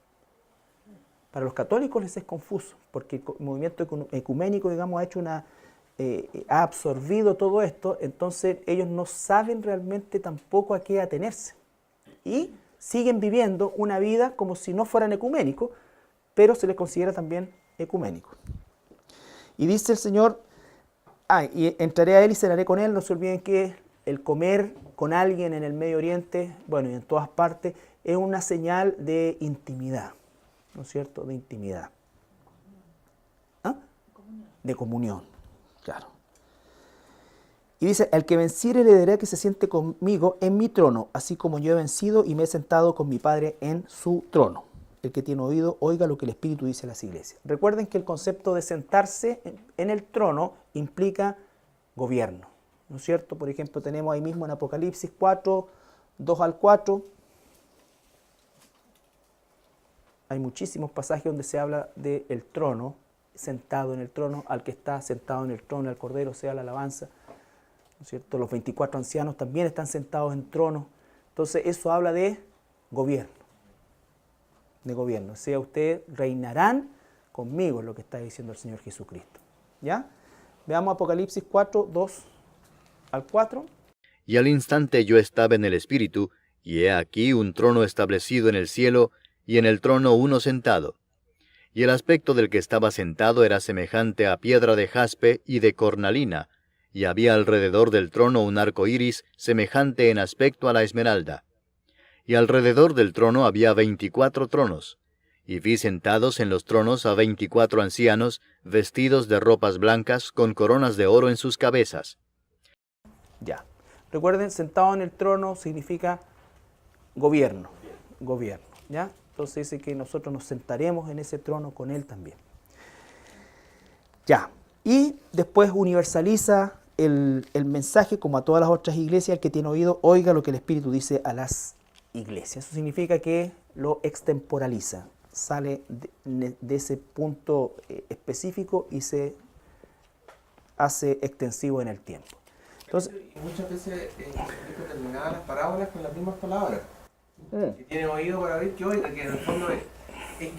Para los católicos les es confuso, porque el movimiento ecuménico, digamos, ha hecho ha absorbido todo esto, entonces ellos no saben realmente tampoco a qué atenerse. Y siguen viviendo una vida como si no fueran ecuménicos, pero se les considera también ecuménicos. Y dice el Señor, y entraré a Él y cenaré con Él. No se olviden que el comer con alguien en el Medio Oriente, bueno, y en todas partes, es una señal de intimidad, ¿no es cierto? De intimidad. ¿Ah? De comunión, claro. Y dice, al que venciere le daré que se siente conmigo en mi trono, así como yo he vencido y me he sentado con mi Padre en su trono. El que tiene oído, oiga lo que el Espíritu dice a las iglesias. Recuerden que el concepto de sentarse en el trono implica gobierno, ¿no es cierto? Por ejemplo, tenemos ahí mismo en Apocalipsis 4, 2 al 4. Hay muchísimos pasajes donde se habla del trono, sentado en el trono, al que está sentado en el trono, al Cordero sea la alabanza, ¿no es cierto? Los 24 ancianos también están sentados en trono. Entonces eso habla de gobierno. De gobierno. O sea, ustedes reinarán conmigo, es lo que está diciendo el Señor Jesucristo. ¿Ya? Veamos Apocalipsis 4, 2 al 4. Y al instante yo estaba en el Espíritu, y he aquí un trono establecido en el cielo, y en el trono uno sentado. Y el aspecto del que estaba sentado era semejante a piedra de jaspe y de cornalina, y había alrededor del trono un arco iris semejante en aspecto a la esmeralda. Y alrededor del trono había 24 tronos, y vi sentados en los tronos a 24 ancianos, vestidos de ropas blancas, con coronas de oro en sus cabezas. Ya. Recuerden, sentado en el trono significa gobierno. Gobierno. ¿Ya? Entonces dice que nosotros nos sentaremos en ese trono con Él también. Ya. Y después universaliza el mensaje como a todas las otras iglesias. El que tiene oído, oiga lo que el Espíritu dice a las iglesias. Eso significa que lo extemporaliza. Sale de ese punto específico y se hace extensivo en el tiempo. Entonces, muchas veces Jesucristo terminaba las parábolas con las mismas palabras. Que tiene oído para oír, que oiga, que en el fondo es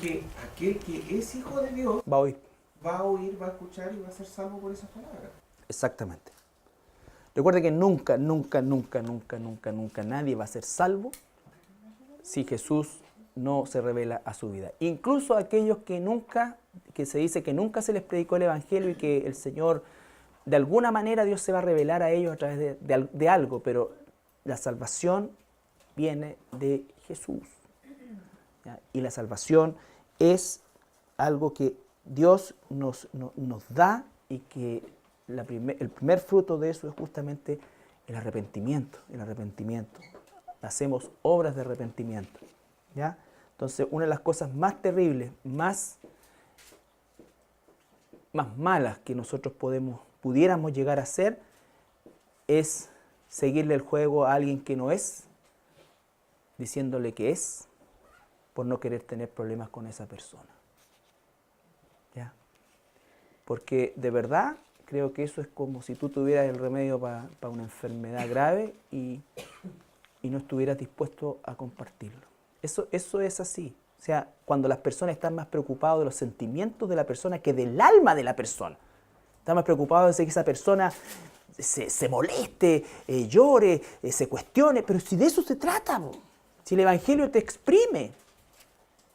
que aquel que es hijo de Dios va a oír. va a oír, va a escuchar y va a ser salvo por esas palabras. Exactamente. Recuerde que nunca nadie va a ser salvo si Jesús no se revela a su vida. Incluso aquellos que se dice que nunca se les predicó el Evangelio y que el Señor, de alguna manera Dios se va a revelar a ellos a través de algo, pero la salvación viene de Jesús. ¿Ya? Y la salvación es algo que Dios nos da y que el primer fruto de eso es justamente el arrepentimiento. El arrepentimiento. Hacemos obras de arrepentimiento. ¿Ya? Entonces, una de las cosas más terribles, más malas que nosotros pudiéramos llegar a hacer es seguirle el juego a alguien que no es, diciéndole que es, por no querer tener problemas con esa persona. ¿Ya? Porque de verdad creo que eso es como si tú tuvieras el remedio para una enfermedad grave y no estuvieras dispuesto a compartirlo. Eso es así. O sea, cuando las personas están más preocupadas de los sentimientos de la persona que del alma de la persona. Están más preocupados de que esa persona se moleste, llore, se cuestione, pero si de eso se trata, si el Evangelio te exprime.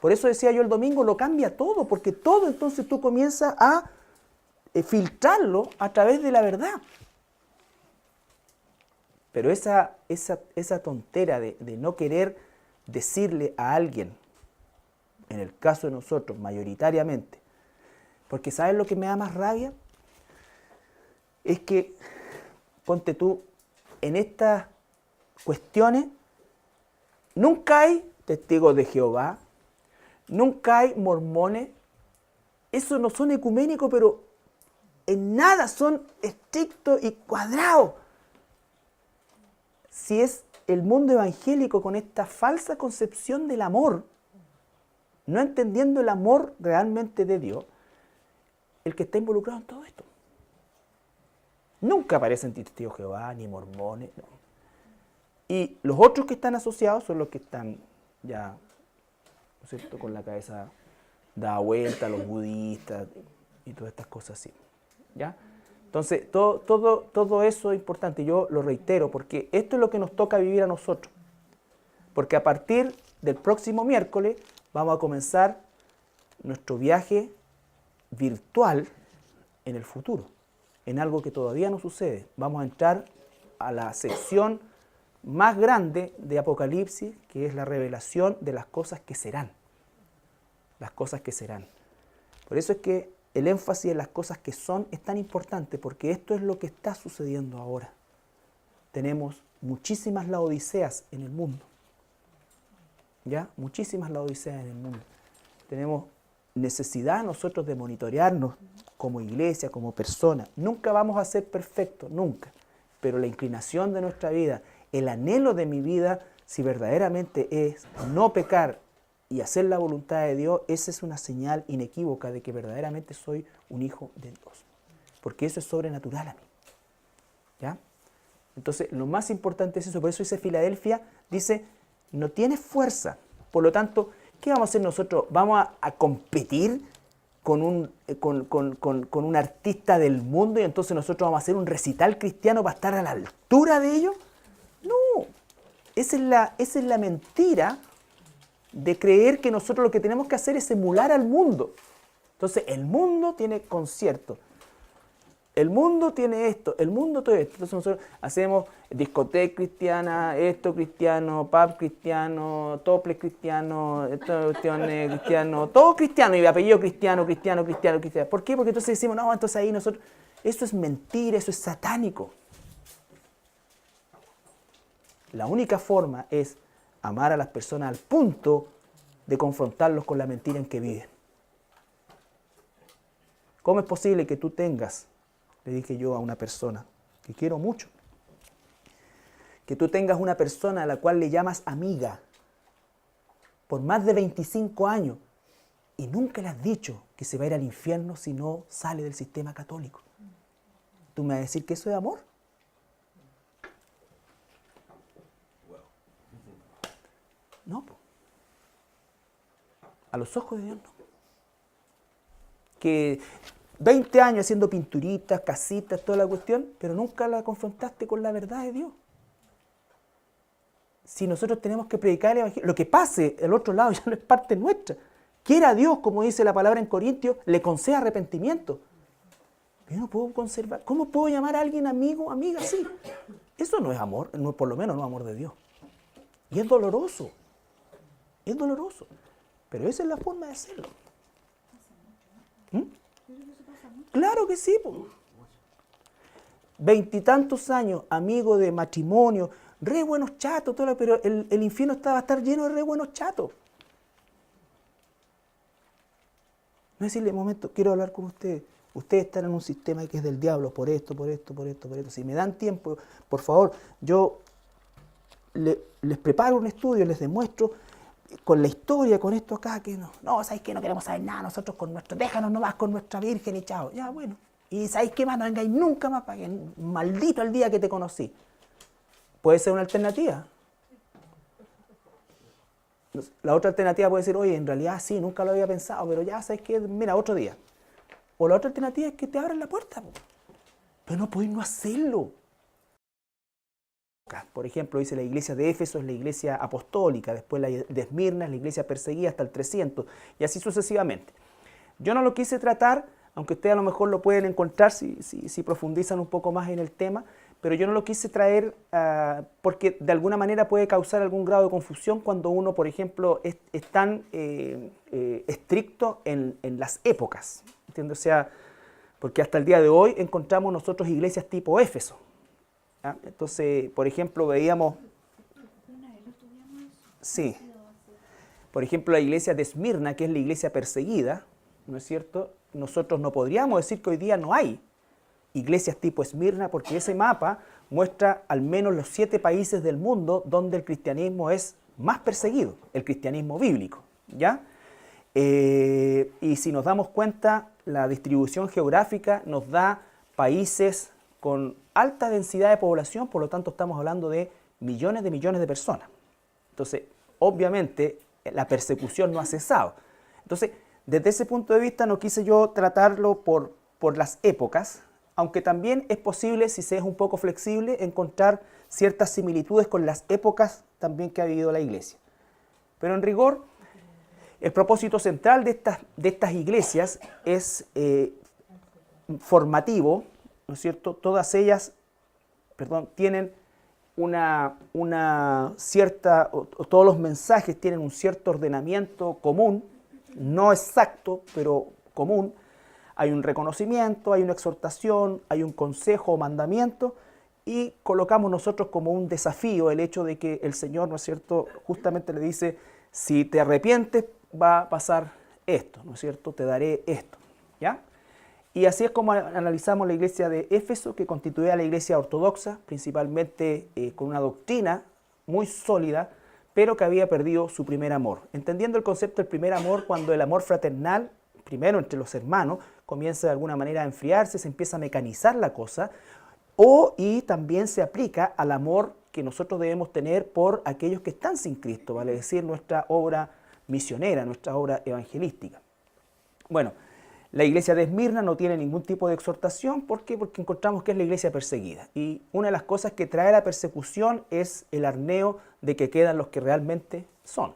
Por eso decía yo el domingo, lo cambia todo, porque todo entonces tú comienzas a filtrarlo a través de la verdad. Pero esa tontera de no querer decirle a alguien, en el caso de nosotros, mayoritariamente, porque ¿sabes lo que me da más rabia? Es que, ponte tú, en estas cuestiones, nunca hay testigos de Jehová, nunca hay mormones, esos no son ecuménicos, pero en nada son estrictos y cuadrados. Si es el mundo evangélico con esta falsa concepción del amor, no entendiendo el amor realmente de Dios, el que está involucrado en todo esto. Nunca aparecen testigos de Jehová, ni mormones. No. Y los otros que están asociados son los que están ya, ¿no es cierto?, con la cabeza dada vuelta, los budistas y todas estas cosas así. ¿Ya? Entonces, todo eso es importante. Yo lo reitero, porque esto es lo que nos toca vivir a nosotros. Porque a partir del próximo miércoles vamos a comenzar nuestro viaje virtual en el futuro, en algo que todavía no sucede. Vamos a entrar a la sección más grande de Apocalipsis, que es la revelación de las cosas que serán. Las cosas que serán. Por eso es que el énfasis en las cosas que son es tan importante, porque esto es lo que está sucediendo ahora. Tenemos muchísimas laodiceas en el mundo. ¿Ya? Muchísimas laodiceas en el mundo. Tenemos necesidad nosotros de monitorearnos como iglesia, como persona. Nunca vamos a ser perfectos, nunca. Pero la inclinación de nuestra vida, el anhelo de mi vida, si verdaderamente es no pecar y hacer la voluntad de Dios, esa es una señal inequívoca de que verdaderamente soy un hijo de Dios. Porque eso es sobrenatural a mí. ¿Ya? Entonces, lo más importante es eso. Por eso dice Filadelfia, dice, no tienes fuerza. Por lo tanto, ¿qué vamos a hacer nosotros? ¿Vamos a competir con un artista del mundo y entonces nosotros vamos a hacer un recital cristiano para estar a la altura de ellos? No. Esa es la mentira de creer que nosotros lo que tenemos que hacer es emular al mundo. Entonces, el mundo tiene conciertos, el mundo tiene esto, el mundo todo esto. Entonces nosotros hacemos discoteca cristiana, esto cristiano, pub cristiano, tople cristiano, esto cuestiones cristiano, todo cristiano, y apellido cristiano. ¿Por qué? Porque entonces decimos, no, entonces ahí nosotros, eso es mentira, eso es satánico. La única forma es amar a las personas al punto de confrontarlos con la mentira en que viven. ¿Cómo es posible que tú tengas, le dije yo a una persona que quiero mucho, que tú tengas una persona a la cual le llamas amiga por más de 25 años y nunca le has dicho que se va a ir al infierno si no sale del sistema católico? ¿Tú me vas a decir que eso es amor? No, po. A los ojos de Dios no. Que 20 años haciendo pinturitas, casitas, toda la cuestión, pero nunca la confrontaste con la verdad de Dios. Si nosotros tenemos que predicar el Evangelio, lo que pase al otro lado ya no es parte nuestra. Quiera Dios, como dice la palabra en Corintios, le conceda arrepentimiento. Yo no puedo conservar. ¿Cómo puedo llamar a alguien amigo, amiga así? Eso no es amor, no, por lo menos no es amor de Dios. Y es doloroso. Es doloroso. Pero esa es la forma de hacerlo. ¿Mm? Claro que sí. Po. 20 y tantos años, amigo de matrimonio, re buenos chatos, pero el infierno va a estar lleno de re buenos chatos. No decirle, momento, quiero hablar con ustedes. Ustedes están en un sistema que es del diablo, por esto. Si me dan tiempo, por favor, yo les preparo un estudio, les demuestro con la historia, con esto acá, que no, ¿sabéis qué? No queremos saber nada nosotros con nuestro, déjanos nomás con nuestra virgen y chao. Ya, bueno. Y ¿sabéis qué más? No vengáis nunca más, para que maldito el día que te conocí. Puede ser una alternativa. La otra alternativa puede ser, oye, en realidad sí, nunca lo había pensado, pero ya, ¿sabéis qué? Mira, otro día. O la otra alternativa es que te abran la puerta. Pero no podéis no hacerlo. Por ejemplo, dice la iglesia de Éfeso es la iglesia apostólica, después la de Esmirna es la iglesia perseguida hasta el 300, y así sucesivamente. Yo no lo quise tratar, aunque ustedes a lo mejor lo pueden encontrar si profundizan un poco más en el tema, pero yo no lo quise traer porque de alguna manera puede causar algún grado de confusión cuando uno, por ejemplo, es tan estricto en las épocas, ¿entiendes? O sea, porque hasta el día de hoy encontramos nosotros iglesias tipo Éfeso. ¿Ah? Entonces, por ejemplo, veíamos... Sí. Por ejemplo, la iglesia de Esmirna, que es la iglesia perseguida, ¿no es cierto? Nosotros no podríamos decir que hoy día no hay iglesias tipo Esmirna, porque ese mapa muestra al menos los 7 países del mundo donde el cristianismo es más perseguido, el cristianismo bíblico, ¿ya? Y si nos damos cuenta, la distribución geográfica nos da países con alta densidad de población, por lo tanto estamos hablando de millones de personas. Entonces, obviamente, la persecución no ha cesado. Entonces, desde ese punto de vista no quise yo tratarlo por las épocas, aunque también es posible, si se es un poco flexible, encontrar ciertas similitudes con las épocas también que ha vivido la iglesia. Pero en rigor, el propósito central de estas iglesias es formativo, ¿no es cierto? Todas ellas, tienen una cierta, o todos los mensajes tienen un cierto ordenamiento común, no exacto, pero común. Hay un reconocimiento, hay una exhortación, hay un consejo o mandamiento, y colocamos nosotros como un desafío el hecho de que el Señor, ¿no es cierto?, justamente le dice, si te arrepientes va a pasar esto, ¿no es cierto?, te daré esto, ¿ya? Y así es como analizamos la iglesia de Éfeso, que constituía la iglesia ortodoxa, principalmente con una doctrina muy sólida, pero que había perdido su primer amor. Entendiendo el concepto del primer amor, cuando el amor fraternal, primero entre los hermanos, comienza de alguna manera a enfriarse, se empieza a mecanizar la cosa, y también se aplica al amor que nosotros debemos tener por aquellos que están sin Cristo, vale decir, nuestra obra misionera, nuestra obra evangelística. Bueno, la iglesia de Esmirna no tiene ningún tipo de exhortación. ¿Por qué? Porque encontramos que es la iglesia perseguida. Y una de las cosas que trae la persecución es el arneo de que quedan los que realmente son,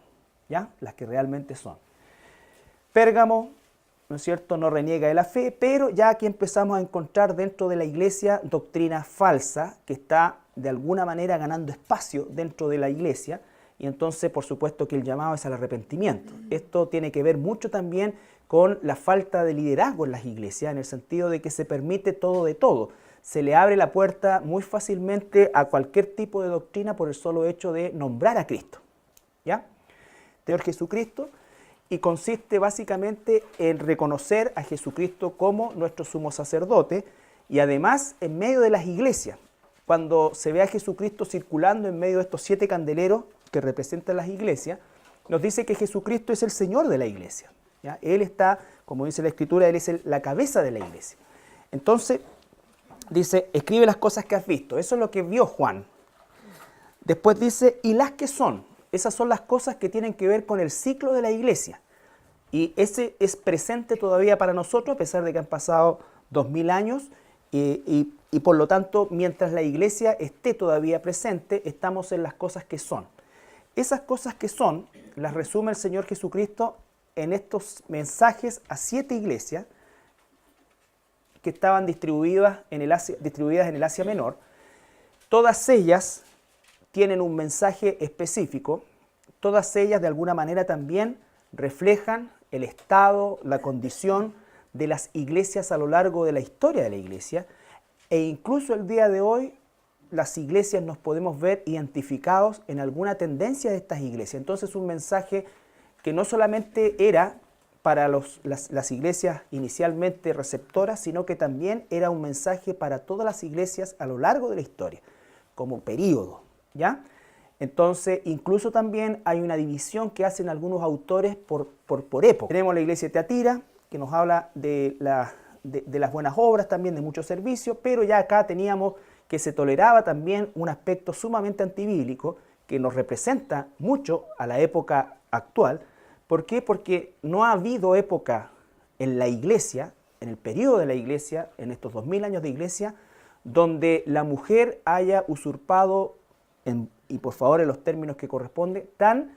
¿ya? Las que realmente son. Pérgamo, ¿no es cierto?, no reniega de la fe, pero ya aquí empezamos a encontrar dentro de la iglesia doctrina falsa que está de alguna manera ganando espacio dentro de la iglesia, y entonces por supuesto que el llamado es al arrepentimiento. Esto tiene que ver mucho también con la falta de liderazgo en las iglesias, en el sentido de que se permite todo de todo. Se le abre la puerta muy fácilmente a cualquier tipo de doctrina por el solo hecho de nombrar a Cristo, ¿ya? Señor Jesucristo, y consiste básicamente en reconocer a Jesucristo como nuestro sumo sacerdote, y además en medio de las iglesias, cuando se ve a Jesucristo circulando en medio de estos 7 candeleros que representan las iglesias, nos dice que Jesucristo es el Señor de la iglesia, ¿ya? Él está, como dice la Escritura, Él es la cabeza de la iglesia. Entonces, dice, escribe las cosas que has visto. Eso es lo que vio Juan. Después dice, y las que son. Esas son las cosas que tienen que ver con el ciclo de la iglesia. Y ese es presente todavía para nosotros, a pesar de que han pasado 2000 años. Y por lo tanto, mientras la iglesia esté todavía presente, estamos en las cosas que son. Esas cosas que son, las resume el Señor Jesucristo en estos mensajes a 7 iglesias que estaban distribuidas en el Asia Menor. Todas ellas tienen un mensaje específico, todas ellas de alguna manera también reflejan el estado, la condición de las iglesias a lo largo de la historia de la iglesia, e incluso el día de hoy las iglesias nos podemos ver identificados en alguna tendencia de estas iglesias. Entonces un mensaje que no solamente era para las iglesias inicialmente receptoras, sino que también era un mensaje para todas las iglesias a lo largo de la historia, como periodo, ¿ya? Entonces, incluso también hay una división que hacen algunos autores por época. Tenemos la iglesia de Teatira, que nos habla de las buenas obras, también de muchos servicios, pero ya acá teníamos que se toleraba también un aspecto sumamente antibíblico que nos representa mucho a la época actual. ¿Por qué? Porque no ha habido época en la iglesia, en el periodo de la iglesia, en estos 2000 años de iglesia, donde la mujer haya usurpado, y por favor en los términos que corresponde, tan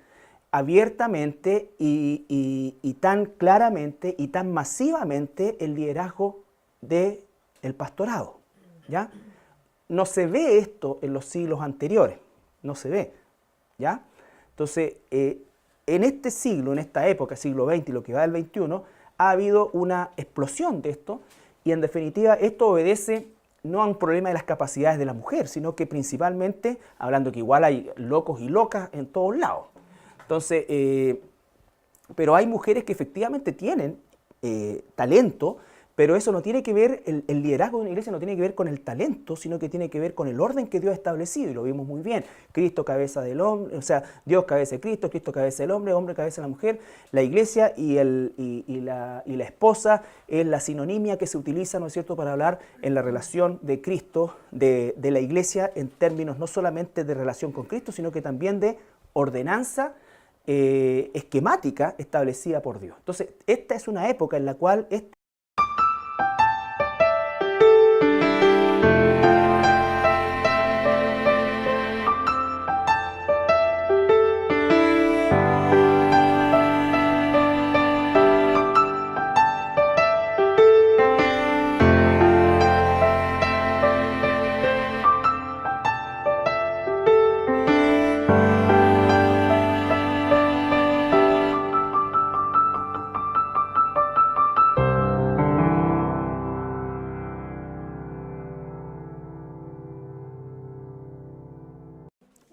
abiertamente y tan claramente y tan masivamente el liderazgo del pastorado, ¿ya? No se ve esto en los siglos anteriores, no se ve, ¿ya? Entonces, en este siglo, en esta época, siglo XX y lo que va del XXI, ha habido una explosión de esto, y en definitiva esto obedece no a un problema de las capacidades de la mujer, sino que principalmente, hablando que igual hay locos y locas en todos lados. Entonces, pero hay mujeres que efectivamente tienen talento, pero eso no tiene que ver, el liderazgo de una iglesia no tiene que ver con el talento, sino que tiene que ver con el orden que Dios ha establecido, y lo vimos muy bien. Cristo cabeza del hombre, o sea, Dios cabeza de Cristo, Cristo cabeza del hombre, hombre cabeza de la mujer. La iglesia y la esposa es la sinonimia que se utiliza, ¿no es cierto?, para hablar en la relación de Cristo, de la iglesia, en términos no solamente de relación con Cristo, sino que también de ordenanza esquemática establecida por Dios. Entonces, esta es una época en la cual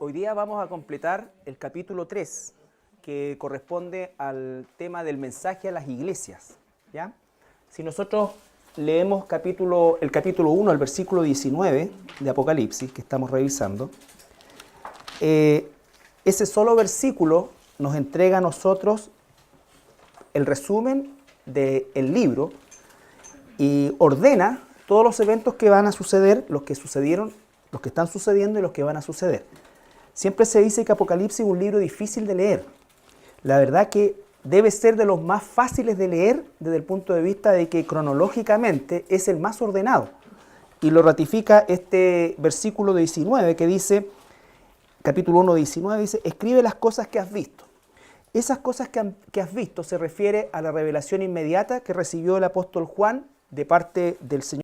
Hoy día vamos a completar el capítulo 3, que corresponde al tema del mensaje a las iglesias, ¿ya? Si nosotros leemos el capítulo 1, el versículo 19 de Apocalipsis, que estamos revisando, ese solo versículo nos entrega a nosotros el resumen del libro y ordena todos los eventos que van a suceder, los que sucedieron, los que están sucediendo y los que van a suceder. Siempre se dice que Apocalipsis es un libro difícil de leer. La verdad que debe ser de los más fáciles de leer desde el punto de vista de que cronológicamente es el más ordenado. Y lo ratifica este versículo 19 que dice, capítulo 1, 19, dice, escribe las cosas que has visto. Esas cosas que has visto se refiere a la revelación inmediata que recibió el apóstol Juan de parte del Señor